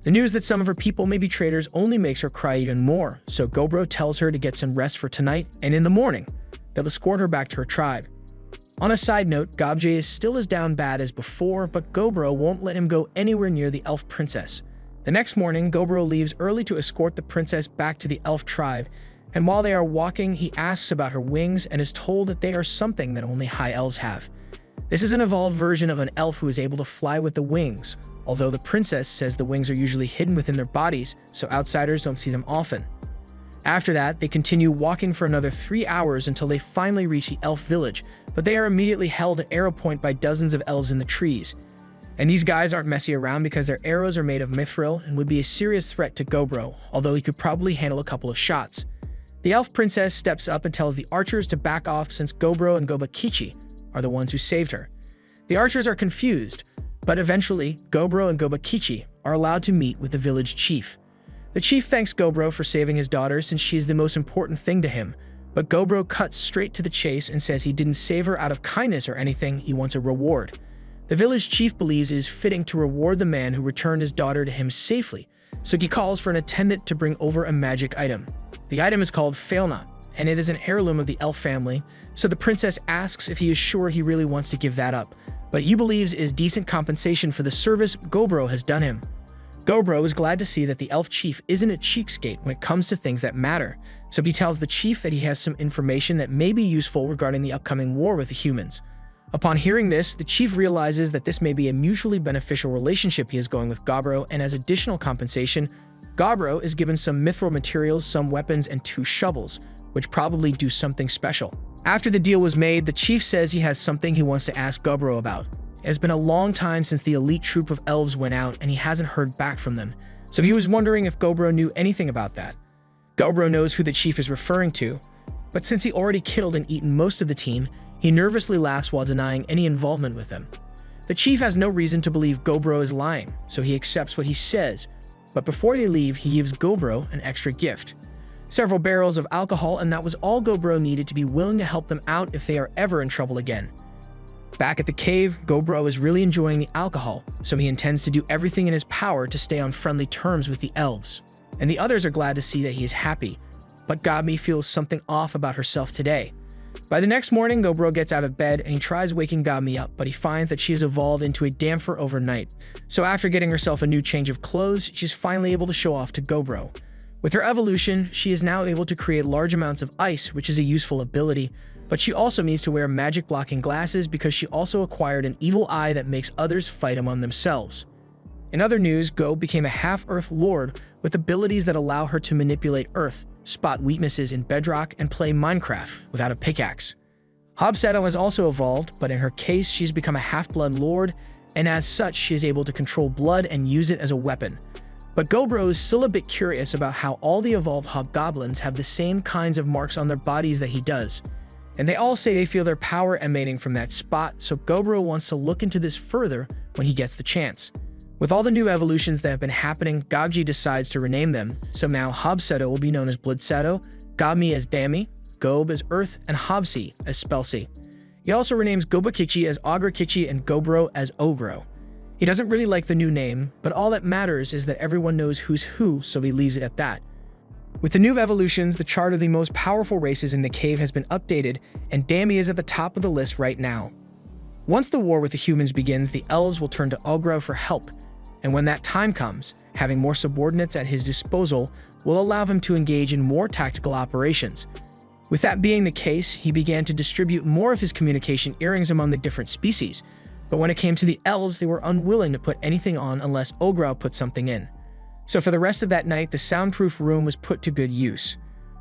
Speaker 1: The news that some of her people may be traitors only makes her cry even more, so Gobro tells her to get some rest for tonight, and in the morning, they'll escort her back to her tribe. On a side note, Gobje is still as down bad as before, but Gobro won't let him go anywhere near the elf princess. The next morning, Gobro leaves early to escort the princess back to the elf tribe, And while they are walking, he asks about her wings and is told that they are something that only high elves have. This is an evolved version of an elf who is able to fly with the wings, although the princess says the wings are usually hidden within their bodies, so outsiders don't see them often. After that, they continue walking for another 3 hours until they finally reach the elf village, but they are immediately held at arrow point by dozens of elves in the trees. And these guys aren't messy around because their arrows are made of mithril and would be a serious threat to Gobro, although he could probably handle a couple of shots. The elf princess steps up and tells the archers to back off since Gobro and Gobakichi are the ones who saved her. The archers are confused, but eventually Gobro and Gobakichi are allowed to meet with the village chief. The chief thanks Gobro for saving his daughter since she is the most important thing to him, but Gobro cuts straight to the chase and says he didn't save her out of kindness or anything, he wants a reward. The village chief believes it is fitting to reward the man who returned his daughter to him safely, so he calls for an attendant to bring over a magic item. The item is called Failna, and it is an heirloom of the elf family, so the princess asks if he is sure he really wants to give that up, but he believes it is decent compensation for the service Gobro has done him. Gobro is glad to see that the elf chief isn't a cheapskate when it comes to things that matter, so he tells the chief that he has some information that may be useful regarding the upcoming war with the humans. Upon hearing this, the chief realizes that this may be a mutually beneficial relationship he is going with Gobro, and as additional compensation, Gobro is given some mithril materials, some weapons, and 2 shovels, which probably do something special. After the deal was made, the chief says he has something he wants to ask Gobro about. It has been a long time since the elite troop of elves went out and he hasn't heard back from them, so he was wondering if Gobro knew anything about that. Gobro knows who the chief is referring to, but since he already killed and eaten most of the team, he nervously laughs while denying any involvement with them. The chief has no reason to believe Gobro is lying, so he accepts what he says, but before they leave, he gives Gobro an extra gift. Several barrels of alcohol, and that was all Gobro needed to be willing to help them out if they are ever in trouble again. Back at the cave, Gobro is really enjoying the alcohol, so he intends to do everything in his power to stay on friendly terms with the elves. And the others are glad to see that he is happy, but Gobmi feels something off about herself today. By the next morning, Gobro gets out of bed and he tries waking Gobmi up, but he finds that she has evolved into a damper overnight. So after getting herself a new change of clothes, she's finally able to show off to Gobro. With her evolution, she is now able to create large amounts of ice, which is a useful ability, but she also needs to wear magic-blocking glasses because she also acquired an evil eye that makes others fight among themselves. In other news, Go became a half-Earth lord with abilities that allow her to manipulate Earth, spot weaknesses in bedrock, and play Minecraft without a pickaxe. Hobseto has also evolved, but in her case, she's become a half-blood lord, and as such, she is able to control blood and use it as a weapon. But Gobro is still a bit curious about how all the evolved hobgoblins have the same kinds of marks on their bodies that he does. And they all say they feel their power emanating from that spot, so Gobro wants to look into this further when he gets the chance. With all the new evolutions that have been happening, Gogji decides to rename them, so now Hobseto will be known as Bloodseto, Gobmi as Dami, Gob as Earth, and Hobsi as Spelsi. He also renames Gobakichi as Ograkichi and Gobro as Ogro. He doesn't really like the new name, but all that matters is that everyone knows who's who, so he leaves it at that. With the new evolutions, the chart of the most powerful races in the cave has been updated, and Dami is at the top of the list right now. Once the war with the humans begins, the elves will turn to Ogro for help, and when that time comes, having more subordinates at his disposal will allow him to engage in more tactical operations. With that being the case, he began to distribute more of his communication earrings among the different species, but when it came to the elves, they were unwilling to put anything on unless Ogro put something in. So for the rest of that night, the soundproof room was put to good use.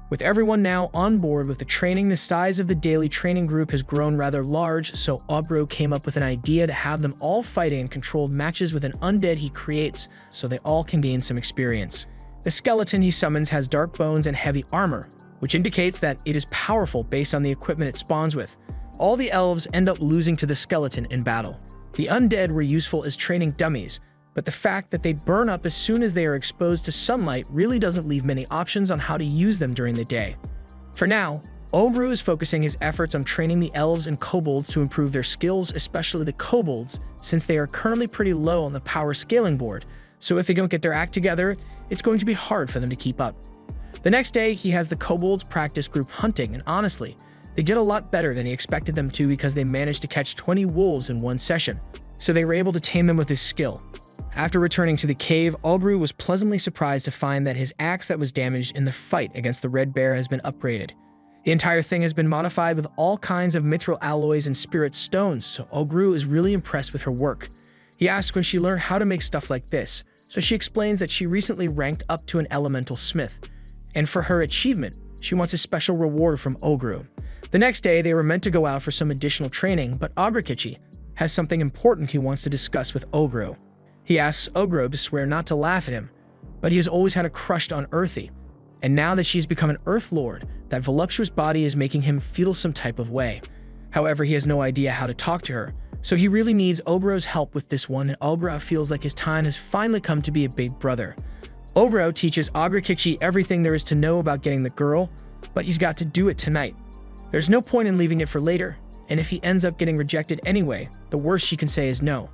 Speaker 1: With everyone now on board with the training, the size of the daily training group has grown rather large, so Ogro came up with an idea to have them all fighting in controlled matches with an undead he creates, so they all can gain some experience. The skeleton he summons has dark bones and heavy armor, which indicates that it is powerful based on the equipment it spawns with. All the elves end up losing to the skeleton in battle. The undead were useful as training dummies, but the fact that they burn up as soon as they are exposed to sunlight really doesn't leave many options on how to use them during the day. For now, Ogro is focusing his efforts on training the elves and kobolds to improve their skills, especially the kobolds, since they are currently pretty low on the power scaling board, so if they don't get their act together, it's going to be hard for them to keep up. The next day, he has the kobolds practice group hunting, and honestly, they did a lot better than he expected them to because they managed to catch 20 wolves in one session, so they were able to tame them with his skill. After returning to the cave, Obru was pleasantly surprised to find that his axe that was damaged in the fight against the Red Bear has been upgraded. The entire thing has been modified with all kinds of mithril alloys and spirit stones, so Ogru is really impressed with her work. He asks when she learned how to make stuff like this, so she explains that she recently ranked up to an elemental smith, and for her achievement, she wants a special reward from Ogru. The next day, they were meant to go out for some additional training, but Abrakichi has something important he wants to discuss with Ogru. He asks Ogru to swear not to laugh at him, but he has always had a crush on Earthy, and now that she's become an Earth Lord, that voluptuous body is making him feel some type of way. However, he has no idea how to talk to her, so he really needs Obro's help with this one, and Obro feels like his time has finally come to be a big brother. Obro teaches Abrakichi everything there is to know about getting the girl, but he's got to do it tonight. There's no point in leaving it for later, and if he ends up getting rejected anyway, the worst she can say is no.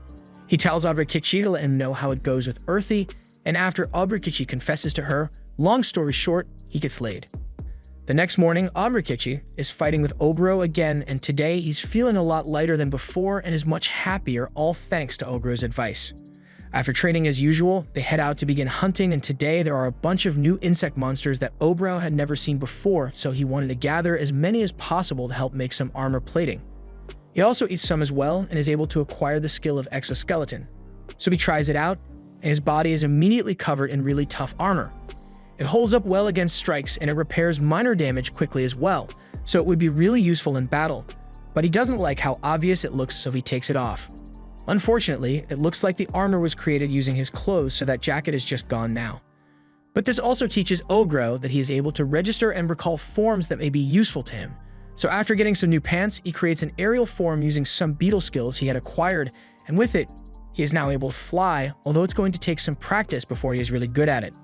Speaker 1: He tells Abrakichi to let him know how it goes with Earthy, and after Abrakichi confesses to her, long story short, he gets laid. The next morning, Abrakichi is fighting with Obro again, and today he's feeling a lot lighter than before and is much happier, all thanks to Obro's advice. After training as usual, they head out to begin hunting, and today there are a bunch of new insect monsters that Obro had never seen before, so he wanted to gather as many as possible to help make some armor plating. He also eats some as well and is able to acquire the skill of exoskeleton. So he tries it out, and his body is immediately covered in really tough armor. It holds up well against strikes, and it repairs minor damage quickly as well, so it would be really useful in battle. But he doesn't like how obvious it looks, so he takes it off. Unfortunately, it looks like the armor was created using his clothes, so that jacket is just gone now. But this also teaches Ogro that he is able to register and recall forms that may be useful to him. So after getting some new pants, he creates an aerial form using some beetle skills he had acquired, and with it, he is now able to fly, although it's going to take some practice before he is really good at it.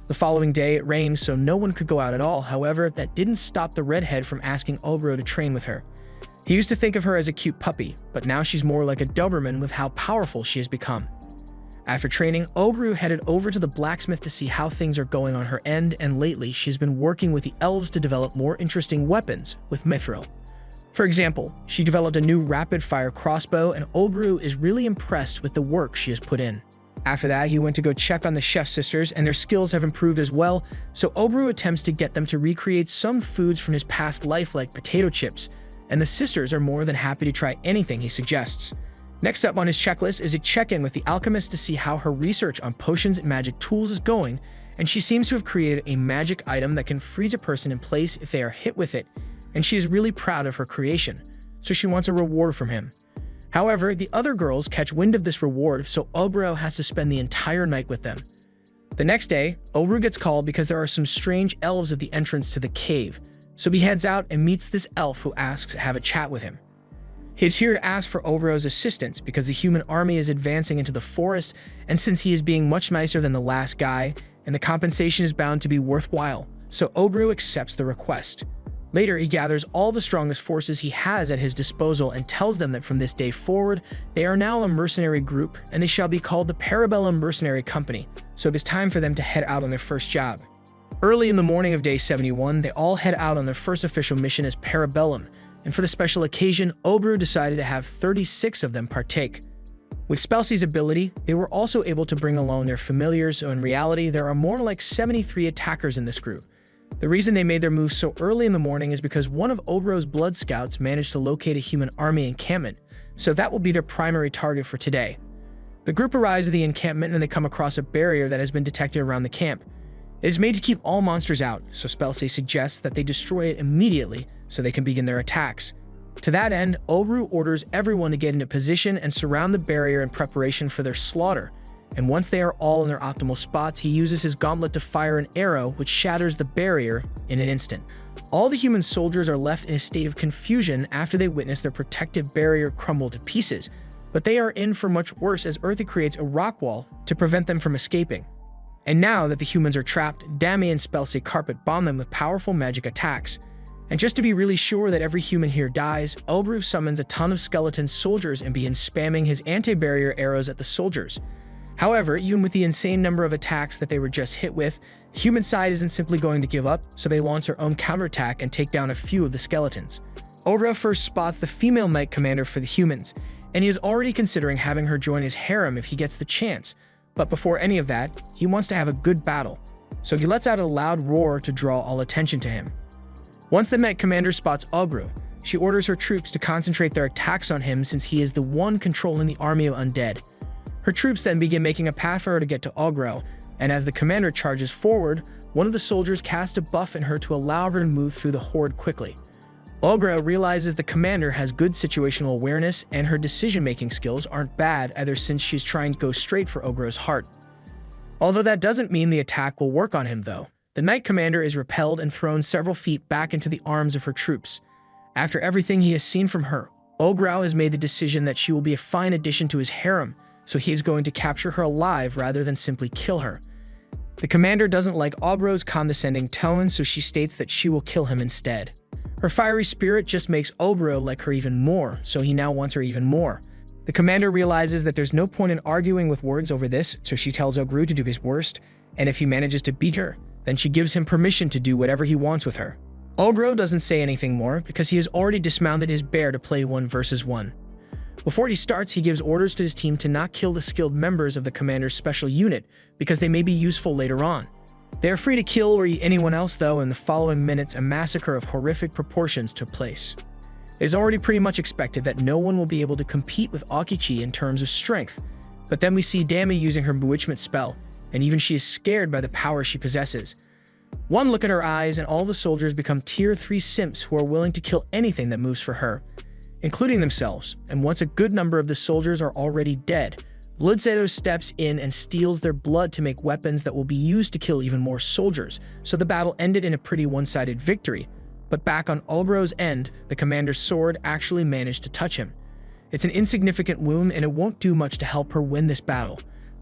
Speaker 1: The following day, it rained, so no one could go out at all. However, that didn't stop the redhead from asking Obro to train with her. He used to think of her as a cute puppy, but now she's more like a Doberman with how powerful she has become. After training, Obru headed over to the blacksmith to see how things are going on her end, and lately she's been working with the elves to develop more interesting weapons with mithril. For example, she developed a new rapid-fire crossbow, and Obru is really impressed with the work she has put in. After that, he went to go check on the chef sisters, and their skills have improved as well, so Obru attempts to get them to recreate some foods from his past life like potato chips, and the sisters are more than happy to try anything he suggests. Next up on his checklist is a check-in with the alchemist to see how her research on potions and magic tools is going, and she seems to have created a magic item that can freeze a person in place if they are hit with it, and she is really proud of her creation, so she wants a reward from him. However, the other girls catch wind of this reward, so Obro has to spend the entire night with them. The next day, Obro gets called because there are some strange elves at the entrance to the cave, so he heads out and meets this elf who asks to have a chat with him. He's here to ask for Obro's assistance because the human army is advancing into the forest, and since he is being much nicer than the last guy, and the compensation is bound to be worthwhile, so Obro accepts the request. Later, he gathers all the strongest forces he has at his disposal and tells them that from this day forward, they are now a mercenary group, and they shall be called the Parabellum Mercenary Company, so it is time for them to head out on their first job. Early in the morning of day 71, they all head out on their first official mission as Parabellum, and for the special occasion, Obru decided to have 36 of them partake. With Spelcy's ability, they were also able to bring along their familiars, so in reality, there are more like 73 attackers in this group. The reason they made their move so early in the morning is because one of Obro's blood scouts managed to locate a human army encampment, so that will be their primary target for today. The group arrives at the encampment and they come across a barrier that has been detected around the camp. It is made to keep all monsters out, so Spelcy suggests that they destroy it immediately so they can begin their attacks. To that end, Obru orders everyone to get into position and surround the barrier in preparation for their slaughter, and once they are all in their optimal spots, he uses his gauntlet to fire an arrow which shatters the barrier in an instant. All the human soldiers are left in a state of confusion after they witness their protective barrier crumble to pieces, but they are in for much worse as Earthy creates a rock wall to prevent them from escaping. And now that the humans are trapped, Dami and Spelcy carpet bomb them with powerful magic attacks. And just to be really sure that every human here dies, Obru summons a ton of skeleton soldiers and begins spamming his anti-barrier arrows at the soldiers. However, even with the insane number of attacks that they were just hit with, the human side isn't simply going to give up, so they launch their own counterattack and take down a few of the skeletons. Obru first spots the female knight commander for the humans, and he is already considering having her join his harem if he gets the chance, But before any of that, he wants to have a good battle, so he lets out a loud roar to draw all attention to him. Once the Knight Commander spots Ogru, she orders her troops to concentrate their attacks on him since he is the one controlling the army of undead. Her troops then begin making a path for her to get to Ogru, and as the commander charges forward, one of the soldiers casts a buff in her to allow her to move through the horde quickly. Ogru realizes the commander has good situational awareness and her decision-making skills aren't bad either since she's trying to go straight for Ogru's heart. Although that doesn't mean the attack will work on him though. The Knight Commander is repelled and thrown several feet back into the arms of her troops. After everything he has seen from her, Ogru has made the decision that she will be a fine addition to his harem, so he is going to capture her alive rather than simply kill her. The commander doesn't like Ogru's condescending tone, so she states that she will kill him instead. Her fiery spirit just makes Ogru like her even more, so he now wants her even more. The commander realizes that there's no point in arguing with words over this, so she tells Ogru to do his worst, and if he manages to beat her, then she gives him permission to do whatever he wants with her. Ogru doesn't say anything more because he has already dismounted his bear to play 1 versus 1. Before he starts, he gives orders to his team to not kill the skilled members of the commander's special unit because they may be useful later on. They are free to kill or eat anyone else though. In the following minutes, a massacre of horrific proportions took place. It is already pretty much expected that no one will be able to compete with Aokichi in terms of strength, but then we see Dami using her bewitchment spell, and even she is scared by the power she possesses. One look at her eyes and all the soldiers become tier 3 simps who are willing to kill anything that moves for her, including themselves, and once a good number of the soldiers are already dead, Bloodsedo steps in and steals their blood to make weapons that will be used to kill even more soldiers, so the battle ended in a pretty one-sided victory. But back on Ogru's end, the commander's sword actually managed to touch him. It's an insignificant wound and it won't do much to help her win this battle,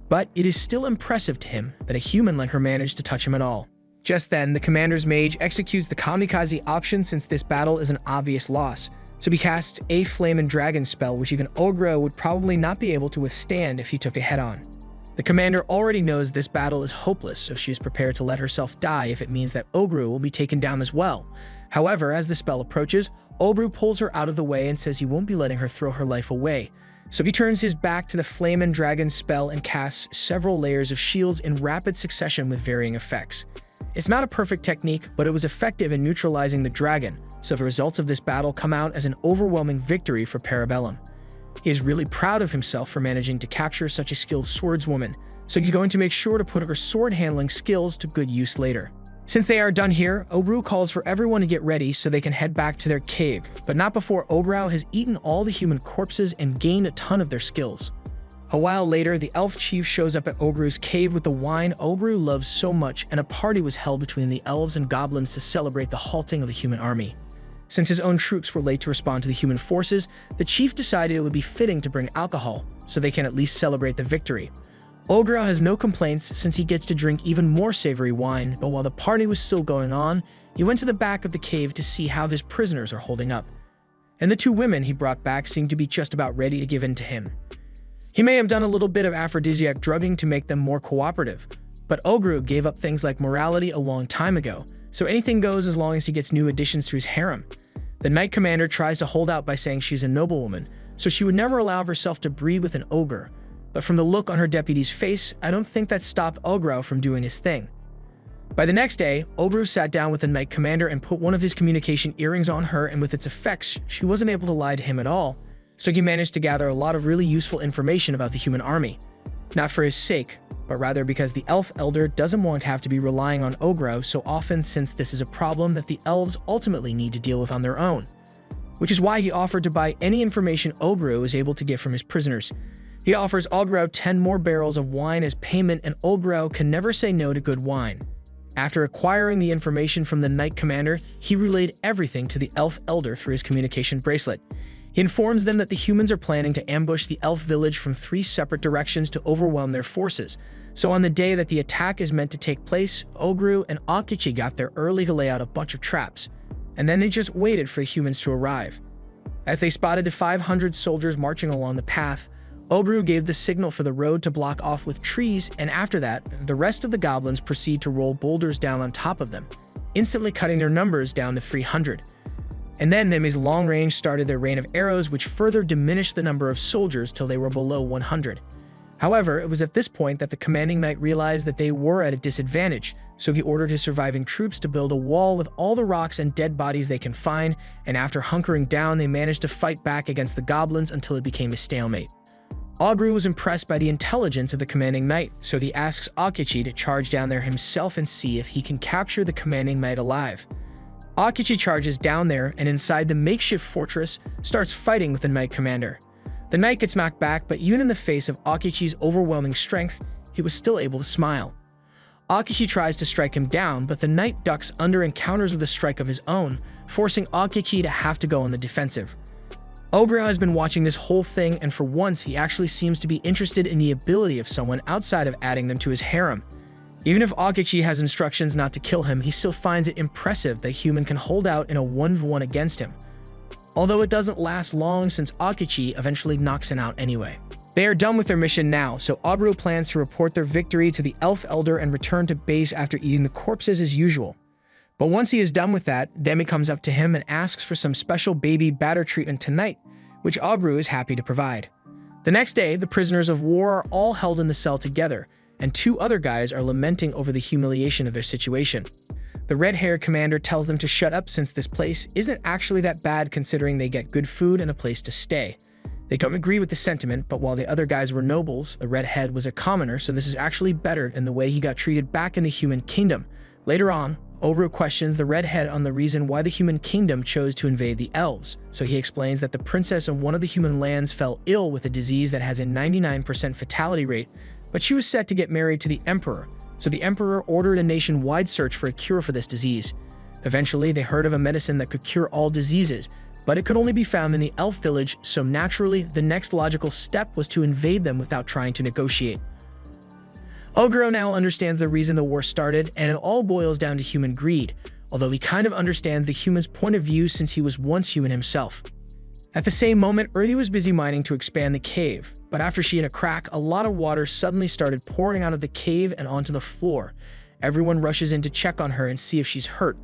Speaker 1: but it is still impressive to him that a human like her managed to touch him at all. Just then, the commander's mage executes the kamikaze option since this battle is an obvious loss, so he casts a Flame and Dragon spell which even Ogru would probably not be able to withstand if he took it head-on. The commander already knows this battle is hopeless, so she is prepared to let herself die if it means that Ogru will be taken down as well. However, as the spell approaches, Ogru pulls her out of the way and says he won't be letting her throw her life away. So he turns his back to the Flame and Dragon spell and casts several layers of shields in rapid succession with varying effects. It's not a perfect technique, but it was effective in neutralizing the dragon, so the results of this battle come out as an overwhelming victory for Parabellum. He is really proud of himself for managing to capture such a skilled swordswoman, so he's going to make sure to put her sword handling skills to good use later. Since they are done here, Ogru calls for everyone to get ready so they can head back to their cave, but not before Ogru has eaten all the human corpses and gained a ton of their skills. A while later, the elf chief shows up at Ogru's cave with the wine Ogru loves so much, and a party was held between the elves and goblins to celebrate the halting of the human army. Since his own troops were late to respond to the human forces, the chief decided it would be fitting to bring alcohol, so they can at least celebrate the victory. Ogru has no complaints since he gets to drink even more savory wine, but while the party was still going on, he went to the back of the cave to see how his prisoners are holding up. And the 2 women he brought back seemed to be just about ready to give in to him. He may have done a little bit of aphrodisiac drugging to make them more cooperative, but Ogru gave up things like morality a long time ago, so anything goes as long as he gets new additions to his harem. The Knight Commander tries to hold out by saying she's a noblewoman, so she would never allow herself to breed with an ogre, but from the look on her deputy's face, I don't think that stopped Ogru from doing his thing. By the next day, Ogru sat down with the Knight Commander and put one of his communication earrings on her, and with its effects, she wasn't able to lie to him at all, so he managed to gather a lot of really useful information about the human army. Not for his sake, but rather because the elf elder doesn't want to have to be relying on Ogru so often, since this is a problem that the elves ultimately need to deal with on their own. Which is why he offered to buy any information Ogru is able to get from his prisoners. He offers Ogru 10 more barrels of wine as payment, and Ogru can never say no to good wine. After acquiring the information from the Knight Commander, he relayed everything to the elf elder through his communication bracelet. He informs them that the humans are planning to ambush the elf village from 3 separate directions to overwhelm their forces. So on the day that the attack is meant to take place, Ogru and Aokichi got there early to lay out a bunch of traps, and then they just waited for the humans to arrive. As they spotted the 500 soldiers marching along the path, Ogru gave the signal for the road to block off with trees, and after that, the rest of the goblins proceed to roll boulders down on top of them, instantly cutting their numbers down to 300. And then Nemi's long range started their rain of arrows, which further diminished the number of soldiers till they were below 100. However, it was at this point that the commanding knight realized that they were at a disadvantage, so he ordered his surviving troops to build a wall with all the rocks and dead bodies they can find, and after hunkering down, they managed to fight back against the goblins until it became a stalemate. Ogru was impressed by the intelligence of the commanding knight, so he asks Akechi to charge down there himself and see if he can capture the commanding knight alive. Akechi charges down there and inside the makeshift fortress starts fighting with the knight commander. The knight gets knocked back, but even in the face of Akechi's overwhelming strength, he was still able to smile. Akechi tries to strike him down, but the knight ducks under and counters with a strike of his own, forcing Akechi to have to go on the defensive. Ogro has been watching this whole thing, and for once he actually seems to be interested in the ability of someone outside of adding them to his harem. Even if Akechi has instructions not to kill him, he still finds it impressive that human can hold out in a 1v1 against him. Although it doesn't last long since Akechi eventually knocks him out anyway. They are done with their mission now, so Ogro plans to report their victory to the Elf Elder and return to base after eating the corpses as usual. But once he is done with that, Demi comes up to him and asks for some special baby batter treatment tonight, which Ogro is happy to provide. The next day, the prisoners of war are all held in the cell together, and two other guys are lamenting over the humiliation of their situation. The red-haired commander tells them to shut up since this place isn't actually that bad considering they get good food and a place to stay. They don't agree with the sentiment, but while the other guys were nobles, the redhead was a commoner, so this is actually better than the way he got treated back in the human kingdom. Later on, Ogro questions the redhead on the reason why the human kingdom chose to invade the elves, so he explains that the princess of one of the human lands fell ill with a disease that has a 99% fatality rate, but she was set to get married to the emperor, so the emperor ordered a nationwide search for a cure for this disease. Eventually, they heard of a medicine that could cure all diseases, but it could only be found in the elf village, so naturally, the next logical step was to invade them without trying to negotiate. Ogro now understands the reason the war started, and it all boils down to human greed, although he kind of understands the human's point of view since he was once human himself. At the same moment, Earthy was busy mining to expand the cave, but after she hit a crack, a lot of water suddenly started pouring out of the cave and onto the floor. Everyone rushes in to check on her and see if she's hurt,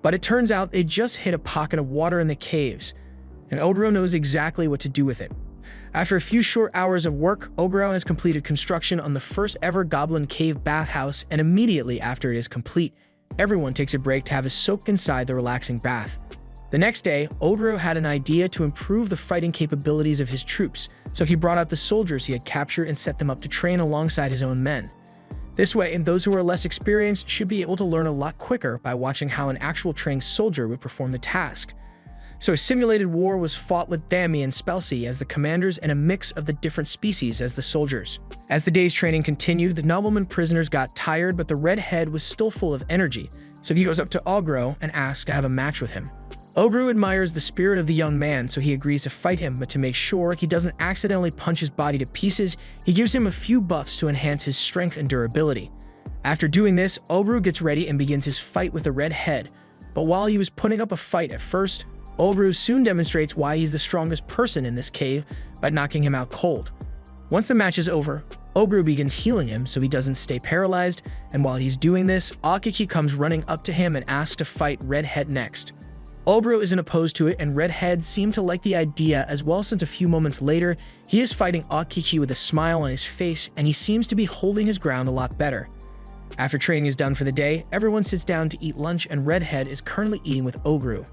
Speaker 1: but it turns out they just hit a pocket of water in the caves, and Ogro knows exactly what to do with it. After a few short hours of work, Ogro has completed construction on the first ever Goblin cave bathhouse, and immediately after it is complete, everyone takes a break to have a soak inside the relaxing bath. The next day, Ogro had an idea to improve the fighting capabilities of his troops, so he brought out the soldiers he had captured and set them up to train alongside his own men. This way, those who are less experienced should be able to learn a lot quicker by watching how an actual trained soldier would perform the task. So a simulated war was fought with Dami and Spelsey as the commanders and a mix of the different species as the soldiers. As the day's training continued, the nobleman prisoners got tired, but the redhead was still full of energy, so he goes up to Ogro and asks to have a match with him. Ogro admires the spirit of the young man, so he agrees to fight him, but to make sure he doesn't accidentally punch his body to pieces, he gives him a few buffs to enhance his strength and durability. After doing this, Ogro gets ready and begins his fight with the redhead, but while he was putting up a fight at first, Ogro soon demonstrates why he's the strongest person in this cave by knocking him out cold. Once the match is over, Ogro begins healing him so he doesn't stay paralyzed, and while he's doing this, Akechi comes running up to him and asks to fight Redhead next. Ogro isn't opposed to it, and Redhead seemed to like the idea as well, since a few moments later, he is fighting Akechi with a smile on his face, and he seems to be holding his ground a lot better. After training is done for the day, everyone sits down to eat lunch, and Redhead is currently eating with Ogro.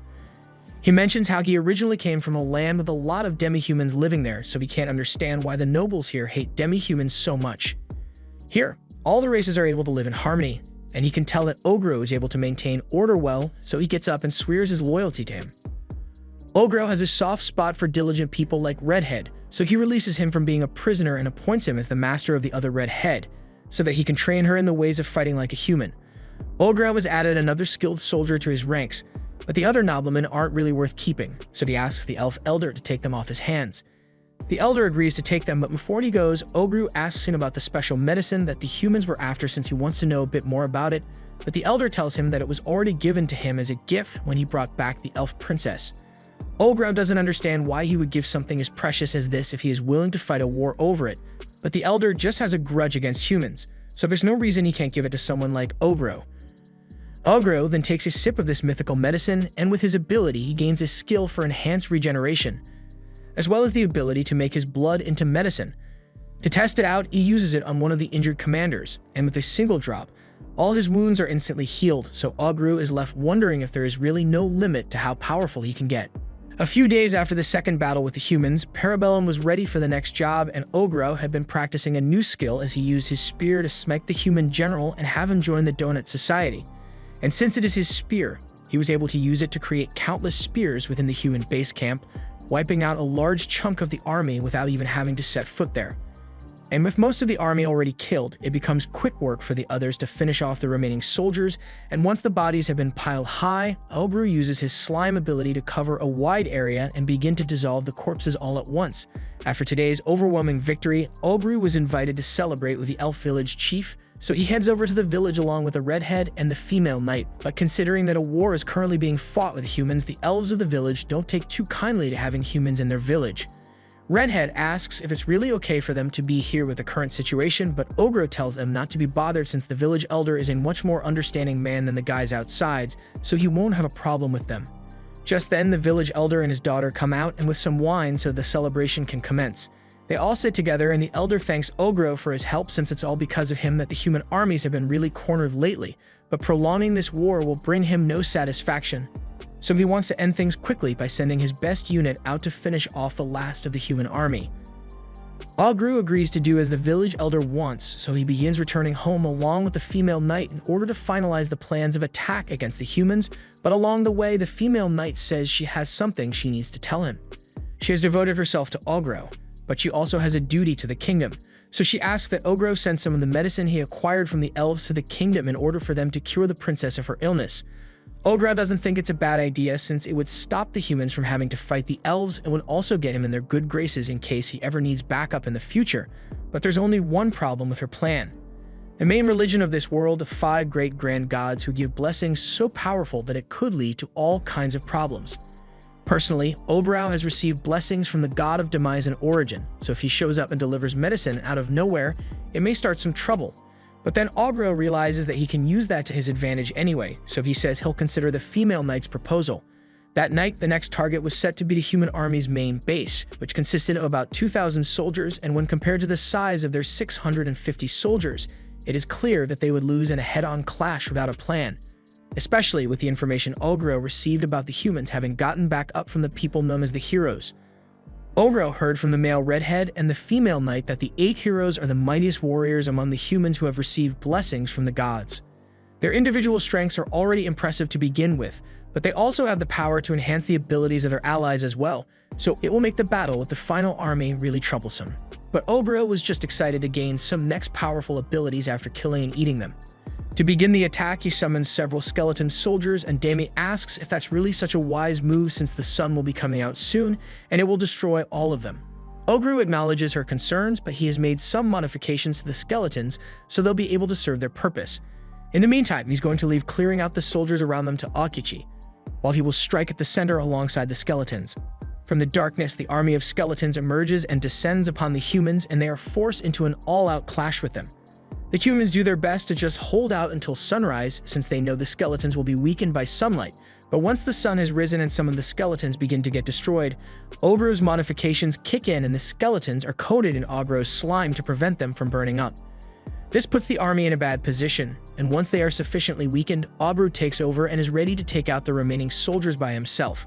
Speaker 1: He mentions how he originally came from a land with a lot of demi-humans living there, so he can't understand why the nobles here hate demi-humans so much. Here, all the races are able to live in harmony, and he can tell that Ogro is able to maintain order well, so he gets up and swears his loyalty to him. Ogro has a soft spot for diligent people like Redhead, so he releases him from being a prisoner and appoints him as the master of the other Redhead, so that he can train her in the ways of fighting like a human. Ogro has added another skilled soldier to his ranks, but the other noblemen aren't really worth keeping, so he asks the elf elder to take them off his hands. The elder agrees to take them, but before he goes, Ogro asks him about the special medicine that the humans were after since he wants to know a bit more about it, but the elder tells him that it was already given to him as a gift when he brought back the elf princess. Ogro doesn't understand why he would give something as precious as this if he is willing to fight a war over it, but the elder just has a grudge against humans, so there's no reason he can't give it to someone like Ogro. Ogro then takes a sip of this mythical medicine, and with his ability, he gains a skill for enhanced regeneration, as well as the ability to make his blood into medicine. To test it out, he uses it on one of the injured commanders, and with a single drop, all his wounds are instantly healed, so Ogru is left wondering if there is really no limit to how powerful he can get. A few days after the second battle with the humans, Parabellum was ready for the next job, and Ogro had been practicing a new skill as he used his spear to smite the human general and have him join the Donut Society. And since it is his spear, he was able to use it to create countless spears within the human base camp, wiping out a large chunk of the army without even having to set foot there. And with most of the army already killed, it becomes quick work for the others to finish off the remaining soldiers, and once the bodies have been piled high, Obru uses his slime ability to cover a wide area and begin to dissolve the corpses all at once. After today's overwhelming victory, Obru was invited to celebrate with the elf village chief, so he heads over to the village along with the redhead and the female knight. But considering that a war is currently being fought with humans, the elves of the village don't take too kindly to having humans in their village. Redhead asks if it's really okay for them to be here with the current situation, but Ogro tells them not to be bothered since the village elder is a much more understanding man than the guys outside, so he won't have a problem with them. Just then, the village elder and his daughter come out and with some wine so the celebration can commence. They all sit together and the elder thanks Ogro for his help since it's all because of him that the human armies have been really cornered lately, but prolonging this war will bring him no satisfaction. So he wants to end things quickly by sending his best unit out to finish off the last of the human army. Ogru agrees to do as the village elder wants, so he begins returning home along with the female knight in order to finalize the plans of attack against the humans, but along the way the female knight says she has something she needs to tell him. She has devoted herself to Ogro, but she also has a duty to the kingdom, so she asks that Ogro send some of the medicine he acquired from the elves to the kingdom in order for them to cure the princess of her illness. Ogro doesn't think it's a bad idea since it would stop the humans from having to fight the elves and would also get him in their good graces in case he ever needs backup in the future, but there's only one problem with her plan. The main religion of this world, the 5 great grand gods who give blessings so powerful that it could lead to all kinds of problems. Personally, Obrau has received blessings from the god of demise and origin, so if he shows up and delivers medicine out of nowhere, it may start some trouble. But then Ogro realizes that he can use that to his advantage anyway, so he says he'll consider the female knight's proposal. That night, the next target was set to be the human army's main base, which consisted of about 2,000 soldiers, and when compared to the size of their 650 soldiers, it is clear that they would lose in a head-on clash without a plan, especially with the information Ogro received about the humans having gotten back up from the people known as the heroes. Ogro heard from the male redhead and the female knight that the 8 heroes are the mightiest warriors among the humans who have received blessings from the gods. Their individual strengths are already impressive to begin with, but they also have the power to enhance the abilities of their allies as well, so it will make the battle with the final army really troublesome. But Ogro was just excited to gain some next powerful abilities after killing and eating them. To begin the attack, he summons several skeleton soldiers, and Dami asks if that's really such a wise move since the sun will be coming out soon, and it will destroy all of them. Ogru acknowledges her concerns, but he has made some modifications to the skeletons so they'll be able to serve their purpose. In the meantime, he's going to leave clearing out the soldiers around them to Akichi, while he will strike at the center alongside the skeletons. From the darkness, the army of skeletons emerges and descends upon the humans, and they are forced into an all-out clash with them. The humans do their best to just hold out until sunrise since they know the skeletons will be weakened by sunlight, but once the sun has risen and some of the skeletons begin to get destroyed, Ogru's modifications kick in and the skeletons are coated in Ogru's slime to prevent them from burning up. This puts the army in a bad position, and once they are sufficiently weakened, Ogru takes over and is ready to take out the remaining soldiers by himself.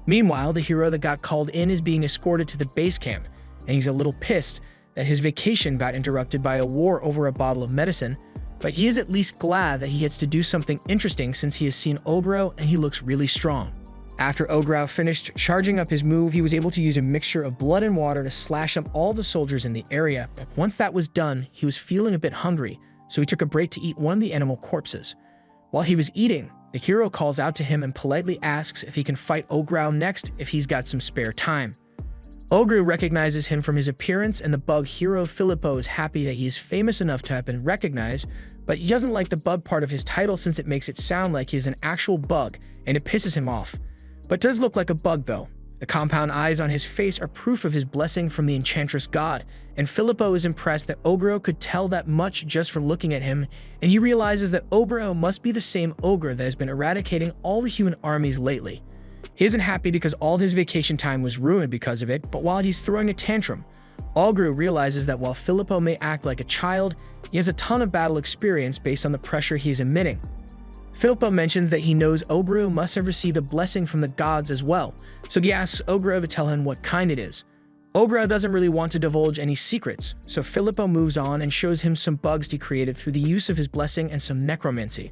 Speaker 1: Meanwhile, the hero that got called in is being escorted to the base camp, and he's a little pissed that his vacation got interrupted by a war over a bottle of medicine, but he is at least glad that he gets to do something interesting since he has seen Ogro and he looks really strong. After Ogro finished charging up his move, he was able to use a mixture of blood and water to slash up all the soldiers in the area, but once that was done, he was feeling a bit hungry, so he took a break to eat one of the animal corpses. While he was eating, the hero calls out to him and politely asks if he can fight Ogro next if he's got some spare time. Ogru recognizes him from his appearance, and the bug hero Filippo is happy that he is famous enough to have been recognized, but he doesn't like the bug part of his title since it makes it sound like he is an actual bug, and it pisses him off. But does look like a bug though. The compound eyes on his face are proof of his blessing from the enchantress god, and Filippo is impressed that Ogro could tell that much just from looking at him, and he realizes that Ogro must be the same ogre that has been eradicating all the human armies lately. He isn't happy because all his vacation time was ruined because of it, but while he's throwing a tantrum, Ogru realizes that while Filippo may act like a child, he has a ton of battle experience based on the pressure he's emitting. Filippo mentions that he knows Ogru must have received a blessing from the gods as well, so he asks Ogru to tell him what kind it is. Ogru doesn't really want to divulge any secrets, so Filippo moves on and shows him some bugs he created through the use of his blessing and some necromancy.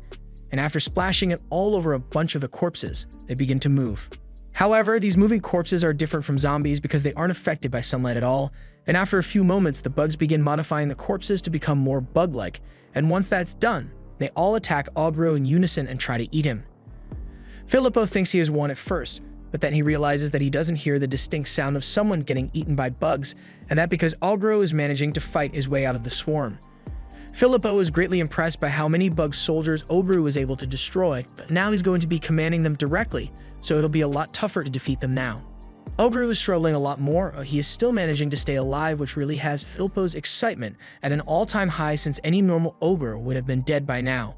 Speaker 1: And after splashing it all over a bunch of the corpses, they begin to move. However, these moving corpses are different from zombies because they aren't affected by sunlight at all, and after a few moments, the bugs begin modifying the corpses to become more bug-like, and once that's done, they all attack Ogru in unison and try to eat him. Filippo thinks he has won at first, but then he realizes that he doesn't hear the distinct sound of someone getting eaten by bugs, and that because Ogru is managing to fight his way out of the swarm. Filippo is greatly impressed by how many bug soldiers Ogru was able to destroy, but now he's going to be commanding them directly, so it'll be a lot tougher to defeat them now. Ogru is struggling a lot more, he is still managing to stay alive, which really has Filippo's excitement at an all-time high since any normal ogre would have been dead by now.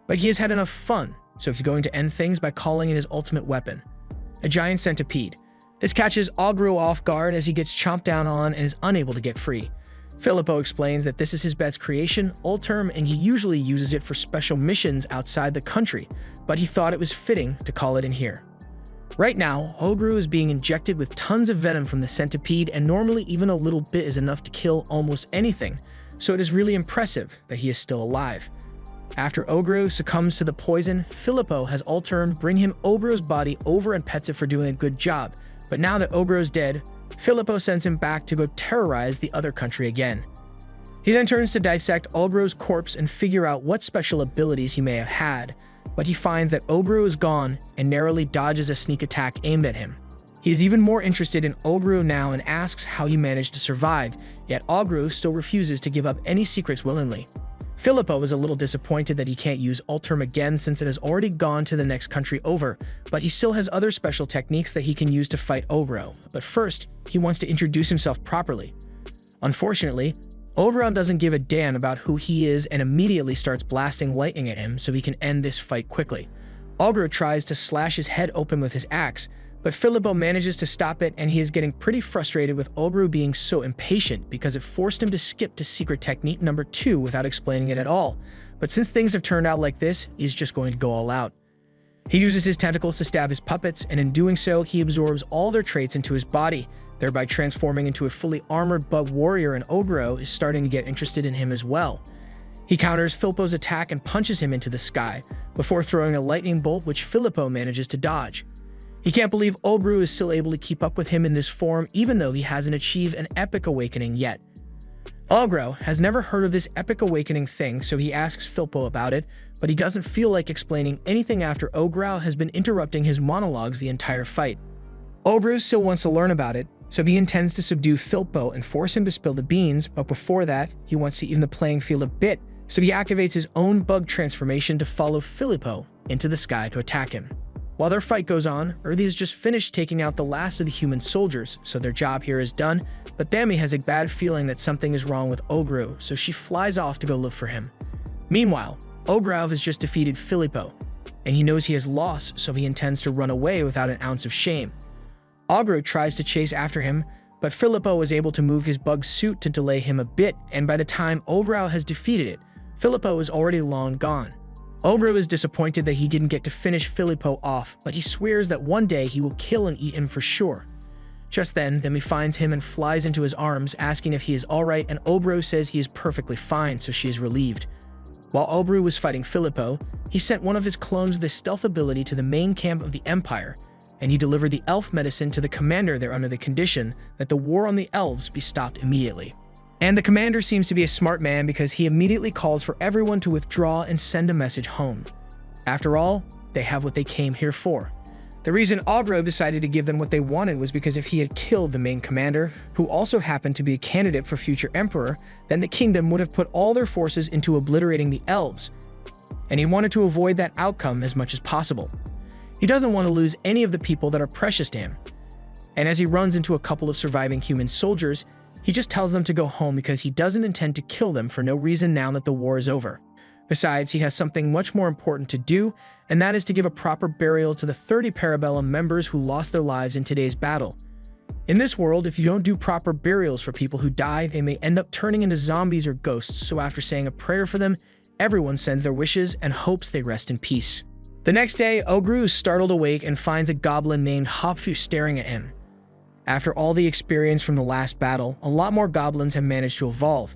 Speaker 1: But he has had enough fun, so he's going to end things by calling in his ultimate weapon, a giant centipede. This catches Ogru off guard as he gets chomped down on and is unable to get free. Filippo explains that this is his pet's creation, Ulterm, and he usually uses it for special missions outside the country, but he thought it was fitting to call it in here. Right now, Ogru is being injected with tons of venom from the centipede, and normally even a little bit is enough to kill almost anything, so it is really impressive that he is still alive. After Ogru succumbs to the poison, Filippo has Ulterm bring him Ogru's body over and pets it for doing a good job, but now that Ogru is dead, Filippo sends him back to go terrorize the other country again. He then turns to dissect Ogru's corpse and figure out what special abilities he may have had, but he finds that Ogru is gone and narrowly dodges a sneak attack aimed at him. He is even more interested in Ogru now and asks how he managed to survive, yet Ogru still refuses to give up any secrets willingly. Filippo is a little disappointed that he can't use Ulterm again since it has already gone to the next country over, but he still has other special techniques that he can use to fight Ogru. But first, he wants to introduce himself properly. Unfortunately, Ogru doesn't give a damn about who he is and immediately starts blasting lightning at him so he can end this fight quickly. Ogru tries to slash his head open with his axe, but Filippo manages to stop it, and he is getting pretty frustrated with Ogru being so impatient because it forced him to skip to secret technique number 2 without explaining it at all. But since things have turned out like this, he's just going to go all out. He uses his tentacles to stab his puppets, and in doing so, he absorbs all their traits into his body, thereby transforming into a fully armored bug warrior, and Ogru is starting to get interested in him as well. He counters Filippo's attack and punches him into the sky, before throwing a lightning bolt which Filippo manages to dodge. He can't believe Ogru is still able to keep up with him in this form even though he hasn't achieved an epic awakening yet. Ogru has never heard of this epic awakening thing, so he asks Filippo about it, but he doesn't feel like explaining anything after Ogru has been interrupting his monologues the entire fight. Ogru still wants to learn about it, so he intends to subdue Filippo and force him to spill the beans, but before that, he wants to even the playing field a bit, so he activates his own bug transformation to follow Filippo into the sky to attack him. While their fight goes on, Earthy has just finished taking out the last of the human soldiers, so their job here is done, but Thami has a bad feeling that something is wrong with Ogru, so she flies off to go look for him. Meanwhile, Ogru has just defeated Filippo, and he knows he has lost, so he intends to run away without an ounce of shame. Ogru tries to chase after him, but Filippo is able to move his bug suit to delay him a bit, and by the time Ogru has defeated it, Filippo is already long gone. Ogru is disappointed that he didn't get to finish Filippo off, but he swears that one day he will kill and eat him for sure. Just then, Thami finds him and flies into his arms, asking if he is alright, and Ogru says he is perfectly fine, so she is relieved. While Ogru was fighting Filippo, he sent one of his clones with his stealth ability to the main camp of the Empire, and he delivered the elf medicine to the commander there under the condition that the war on the elves be stopped immediately. And the commander seems to be a smart man because he immediately calls for everyone to withdraw and send a message home. After all, they have what they came here for. The reason Ogru decided to give them what they wanted was because if he had killed the main commander, who also happened to be a candidate for future emperor, then the kingdom would have put all their forces into obliterating the elves, and he wanted to avoid that outcome as much as possible. He doesn't want to lose any of the people that are precious to him. And as he runs into a couple of surviving human soldiers, he just tells them to go home because he doesn't intend to kill them for no reason now that the war is over. Besides, he has something much more important to do, and that is to give a proper burial to the 30 Parabellum members who lost their lives in today's battle. In this world, if you don't do proper burials for people who die, they may end up turning into zombies or ghosts, so after saying a prayer for them, everyone sends their wishes and hopes they rest in peace. The next day, Ogru is startled awake and finds a goblin named Hopfu staring at him. After all the experience from the last battle, a lot more goblins have managed to evolve,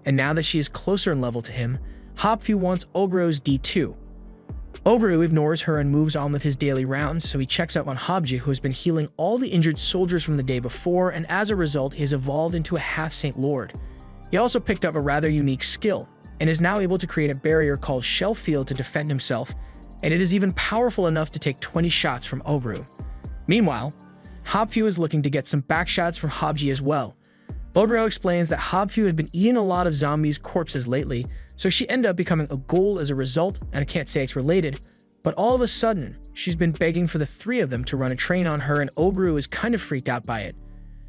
Speaker 1: and now that she is closer in level to him, Hopfu wants Ogru's D2. Ogru ignores her and moves on with his daily rounds, so he checks up on Hobji, who has been healing all the injured soldiers from the day before, and as a result, he has evolved into a half-Saint Lord. He also picked up a rather unique skill, and is now able to create a barrier called Shell Field to defend himself, and it is even powerful enough to take 20 shots from Ogru. Meanwhile, Hopfu is looking to get some backshots from Hobji as well. Ogru explains that Hopfu had been eating a lot of zombies' corpses lately, so she ended up becoming a ghoul as a result, and I can't say it's related, but all of a sudden, she's been begging for the three of them to run a train on her, and Ogru is kind of freaked out by it.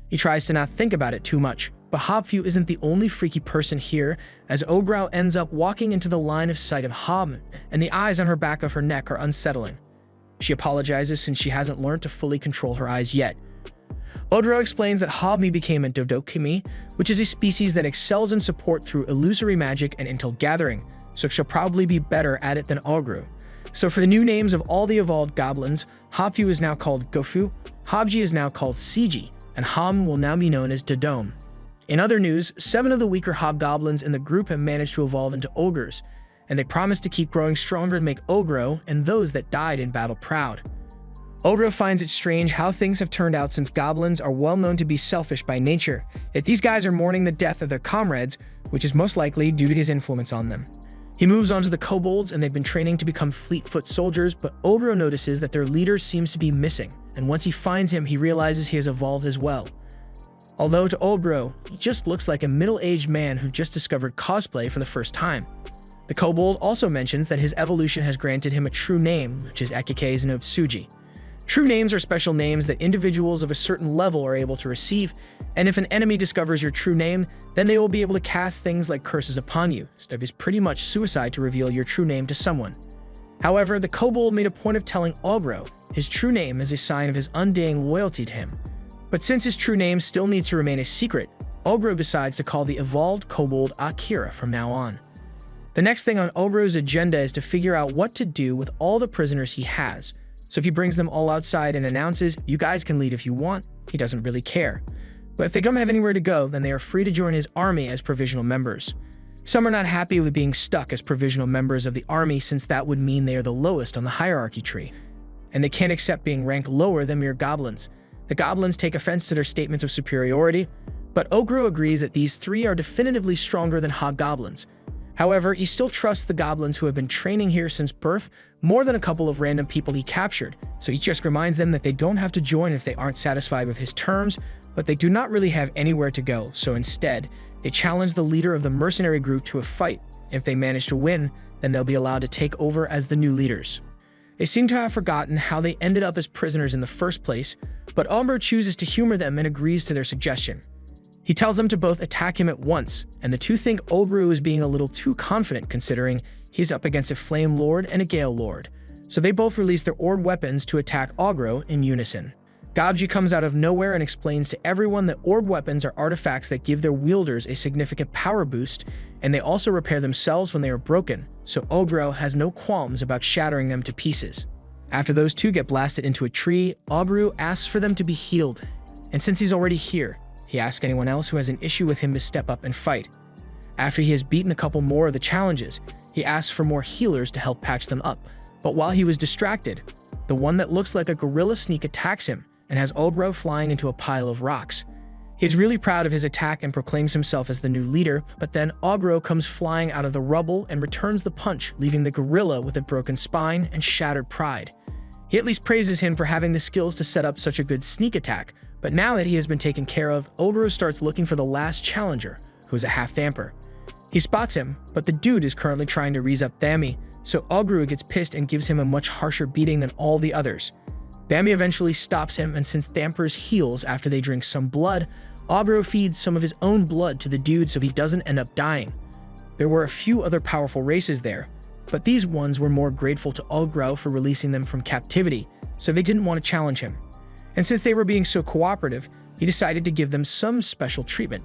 Speaker 1: He tries to not think about it too much, but Hopfu isn't the only freaky person here, as Ogru ends up walking into the line of sight of Hob, and the eyes on her back of her neck are unsettling. She apologizes since she hasn't learned to fully control her eyes yet. Ogru explains that Hobmi became a Dodokimi, which is a species that excels in support through illusory magic and intel gathering, so she'll probably be better at it than Ogru. So for the new names of all the evolved goblins, Hopfu is now called Gofu, Hobji is now called Siji, and Ham will now be known as Dodome. In other news, 7 of the weaker hobgoblins in the group have managed to evolve into ogres, and they promise to keep growing stronger to make Ogro and those that died in battle proud. Ogro finds it strange how things have turned out since goblins are well known to be selfish by nature, yet these guys are mourning the death of their comrades, which is most likely due to his influence on them. He moves on to the kobolds, and they've been training to become fleet-foot soldiers, but Ogro notices that their leader seems to be missing, and once he finds him, he realizes he has evolved as well. Although to Ogro, he just looks like a middle-aged man who just discovered cosplay for the first time. The kobold also mentions that his evolution has granted him a true name, which is Ekike no Tsuji. True names are special names that individuals of a certain level are able to receive, and if an enemy discovers your true name, then they will be able to cast things like curses upon you, so it is pretty much suicide to reveal your true name to someone. However, the kobold made a point of telling Ogro his true name as a sign of his undying loyalty to him. But since his true name still needs to remain a secret, Ogro decides to call the evolved kobold Akira from now on. The next thing on Ogro's agenda is to figure out what to do with all the prisoners he has, so if he brings them all outside and announces, "You guys can leave if you want," he doesn't really care. But if they don't have anywhere to go, then they are free to join his army as provisional members. Some are not happy with being stuck as provisional members of the army, since that would mean they are the lowest on the hierarchy tree, and they can't accept being ranked lower than mere goblins. The goblins take offense to their statements of superiority, but Ogro agrees that these 3 are definitively stronger than hobgoblins. However, he still trusts the goblins who have been training here since birth more than a couple of random people he captured, so he just reminds them that they don't have to join if they aren't satisfied with his terms, but they do not really have anywhere to go, so instead, they challenge the leader of the mercenary group to a fight. If they manage to win, then they'll be allowed to take over as the new leaders. They seem to have forgotten how they ended up as prisoners in the first place, but Ogro chooses to humor them and agrees to their suggestion. He tells them to both attack him at once, and the two think Ogru is being a little too confident considering he's up against a Flame Lord and a Gale Lord, so they both release their Ord weapons to attack Ogro in unison. Gobji comes out of nowhere and explains to everyone that orb weapons are artifacts that give their wielders a significant power boost, and they also repair themselves when they are broken, so Ogro has no qualms about shattering them to pieces. After those two get blasted into a tree, Ogru asks for them to be healed, and since he's already here, he asks anyone else who has an issue with him to step up and fight. After he has beaten a couple more of the challenges, he asks for more healers to help patch them up, but while he was distracted, the one that looks like a gorilla sneak attacks him and has Ogro flying into a pile of rocks. He's really proud of his attack and proclaims himself as the new leader, but then Ogro comes flying out of the rubble and returns the punch, leaving the gorilla with a broken spine and shattered pride. He at least praises him for having the skills to set up such a good sneak attack, but now that he has been taken care of, Ogro starts looking for the last challenger, who is a half-Thamper. He spots him, but the dude is currently trying to raise up Thami, so Ogro gets pissed and gives him a much harsher beating than all the others. Thami eventually stops him, and since Thampers heals after they drink some blood, Ogro feeds some of his own blood to the dude so he doesn't end up dying. There were a few other powerful races there, but these ones were more grateful to Ogro for releasing them from captivity, so they didn't want to challenge him. And since they were being so cooperative, he decided to give them some special treatment.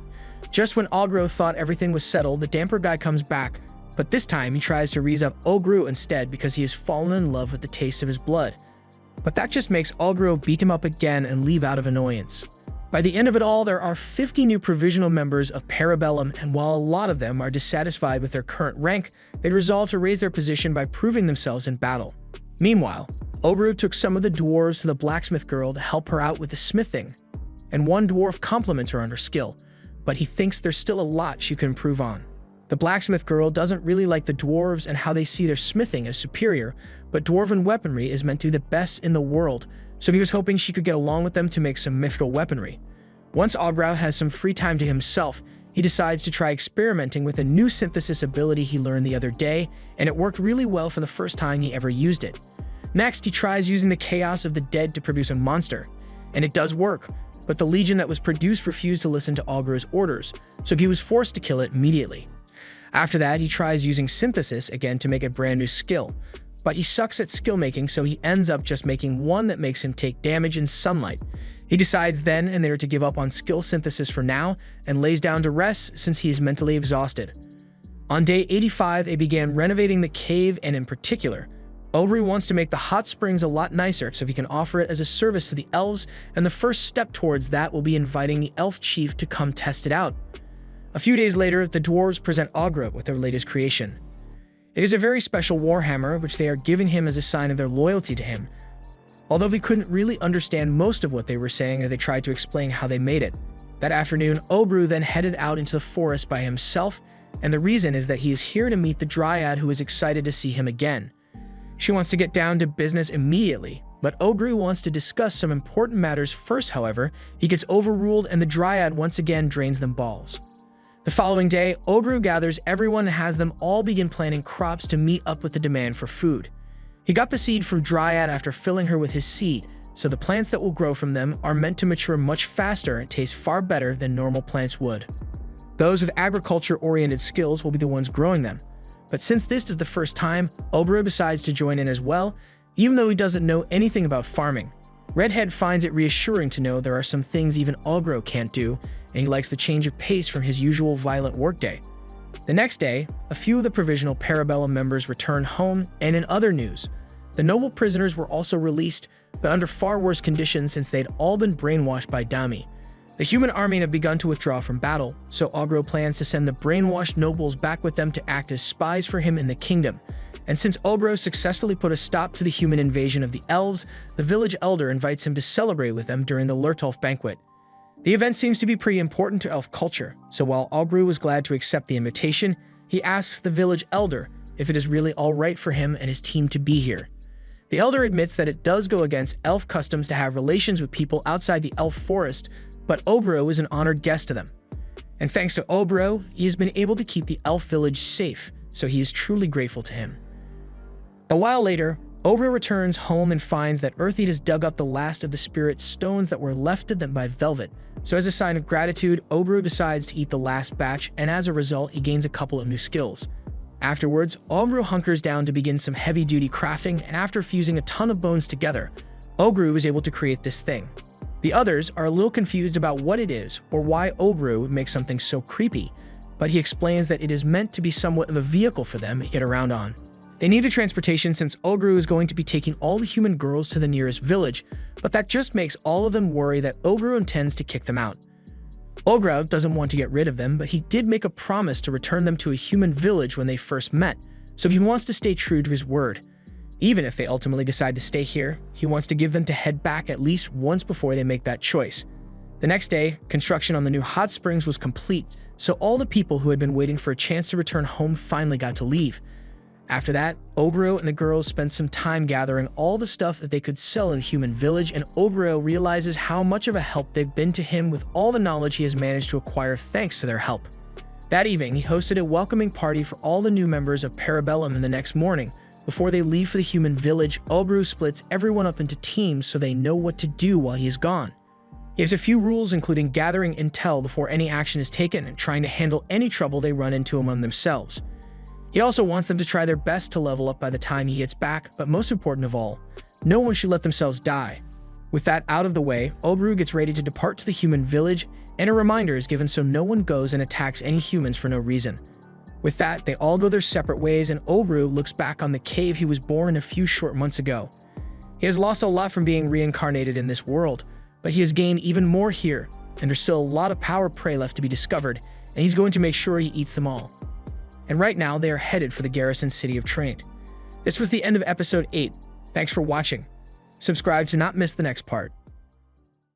Speaker 1: Just when Ogro thought everything was settled, the damper guy comes back, but this time he tries to raise up Ogro instead because he has fallen in love with the taste of his blood. But that just makes Ogro beat him up again and leave out of annoyance. By the end of it all, there are 50 new provisional members of Parabellum, and while a lot of them are dissatisfied with their current rank, they resolve to raise their position by proving themselves in battle. Meanwhile, Ogro took some of the dwarves to the blacksmith girl to help her out with the smithing, and one dwarf compliments her on her skill, but he thinks there's still a lot she could improve on. The blacksmith girl doesn't really like the dwarves and how they see their smithing as superior, but dwarven weaponry is meant to be the best in the world, so he was hoping she could get along with them to make some mythical weaponry. Once Ogro has some free time to himself, he decides to try experimenting with a new synthesis ability he learned the other day, and it worked really well for the first time he ever used it. Next, he tries using the chaos of the dead to produce a monster, and it does work, but the legion that was produced refused to listen to Ogro's orders, so he was forced to kill it immediately. After that, he tries using synthesis again to make a brand new skill, but he sucks at skill making, so he ends up just making one that makes him take damage in sunlight. He decides then and there to give up on skill synthesis for now and lays down to rest since he is mentally exhausted. On day 85, they began renovating the cave, and in particular, Ogro wants to make the hot springs a lot nicer so he can offer it as a service to the elves, and the first step towards that will be inviting the elf chief to come test it out. A few days later, the dwarves present Ogro with their latest creation. It is a very special warhammer, which they are giving him as a sign of their loyalty to him, although we couldn't really understand most of what they were saying as they tried to explain how they made it. That afternoon, Ogro then headed out into the forest by himself, and the reason is that he is here to meet the Dryad, who is excited to see him again. She wants to get down to business immediately, but Ogro wants to discuss some important matters first. However, he gets overruled and the Dryad once again drains them balls. The following day, Ogro gathers everyone and has them all begin planting crops to meet up with the demand for food. He got the seed from Dryad after filling her with his seed, so the plants that will grow from them are meant to mature much faster and taste far better than normal plants would. Those with agriculture-oriented skills will be the ones growing them. But since this is the first time, Ogro decides to join in as well, even though he doesn't know anything about farming. Redhead finds it reassuring to know there are some things even Ogro can't do, and he likes the change of pace from his usual violent workday. The next day, a few of the provisional Parabellum members returned home, and in other news, the noble prisoners were also released, but under far worse conditions since they'd all been brainwashed by Dami. The human army had begun to withdraw from battle, so Ogro plans to send the brainwashed nobles back with them to act as spies for him in the kingdom. And since Ogro successfully put a stop to the human invasion of the elves, the village elder invites him to celebrate with them during the Lurtolf banquet. The event seems to be pretty important to elf culture, so while Ogro was glad to accept the invitation, he asks the village elder if it is really alright for him and his team to be here. The elder admits that it does go against elf customs to have relations with people outside the elf forest, but Ogro is an honored guest to them. And thanks to Ogro, he has been able to keep the elf village safe, so he is truly grateful to him. A while later, Ogro returns home and finds that Earthy has dug up the last of the spirit stones that were left to them by Velvet, so as a sign of gratitude, Ogro decides to eat the last batch, and as a result, he gains a couple of new skills. Afterwards, Ogro hunkers down to begin some heavy-duty crafting, and after fusing a ton of bones together, Ogro is able to create this thing. The others are a little confused about what it is or why Ogro would make something so creepy, but he explains that it is meant to be somewhat of a vehicle for them to get around on. They need a transportation since Ogro is going to be taking all the human girls to the nearest village, but that just makes all of them worry that Ogro intends to kick them out. Ogro doesn't want to get rid of them, but he did make a promise to return them to a human village when they first met, so he wants to stay true to his word. Even if they ultimately decide to stay here, he wants to give them to head back at least once before they make that choice. The next day, construction on the new hot springs was complete, so all the people who had been waiting for a chance to return home finally got to leave. After that, Ogro and the girls spent some time gathering all the stuff that they could sell in the human village, and Ogro realizes how much of a help they've been to him with all the knowledge he has managed to acquire thanks to their help. That evening, he hosted a welcoming party for all the new members of Parabellum, and the next morning, before they leave for the human village, Ogro splits everyone up into teams so they know what to do while he is gone. He has a few rules, including gathering intel before any action is taken and trying to handle any trouble they run into among themselves. He also wants them to try their best to level up by the time he gets back, but most important of all, no one should let themselves die. With that out of the way, Obru gets ready to depart to the human village, and a reminder is given so no one goes and attacks any humans for no reason. With that, they all go their separate ways, and Obru looks back on the cave he was born in a few short months ago. He has lost a lot from being reincarnated in this world, but he has gained even more here, and there's still a lot of power prey left to be discovered, and he's going to make sure he eats them all. And right now, they are headed for the garrison city of Traint. This was the end of episode 8. Thanks for watching. Subscribe to not miss the next part.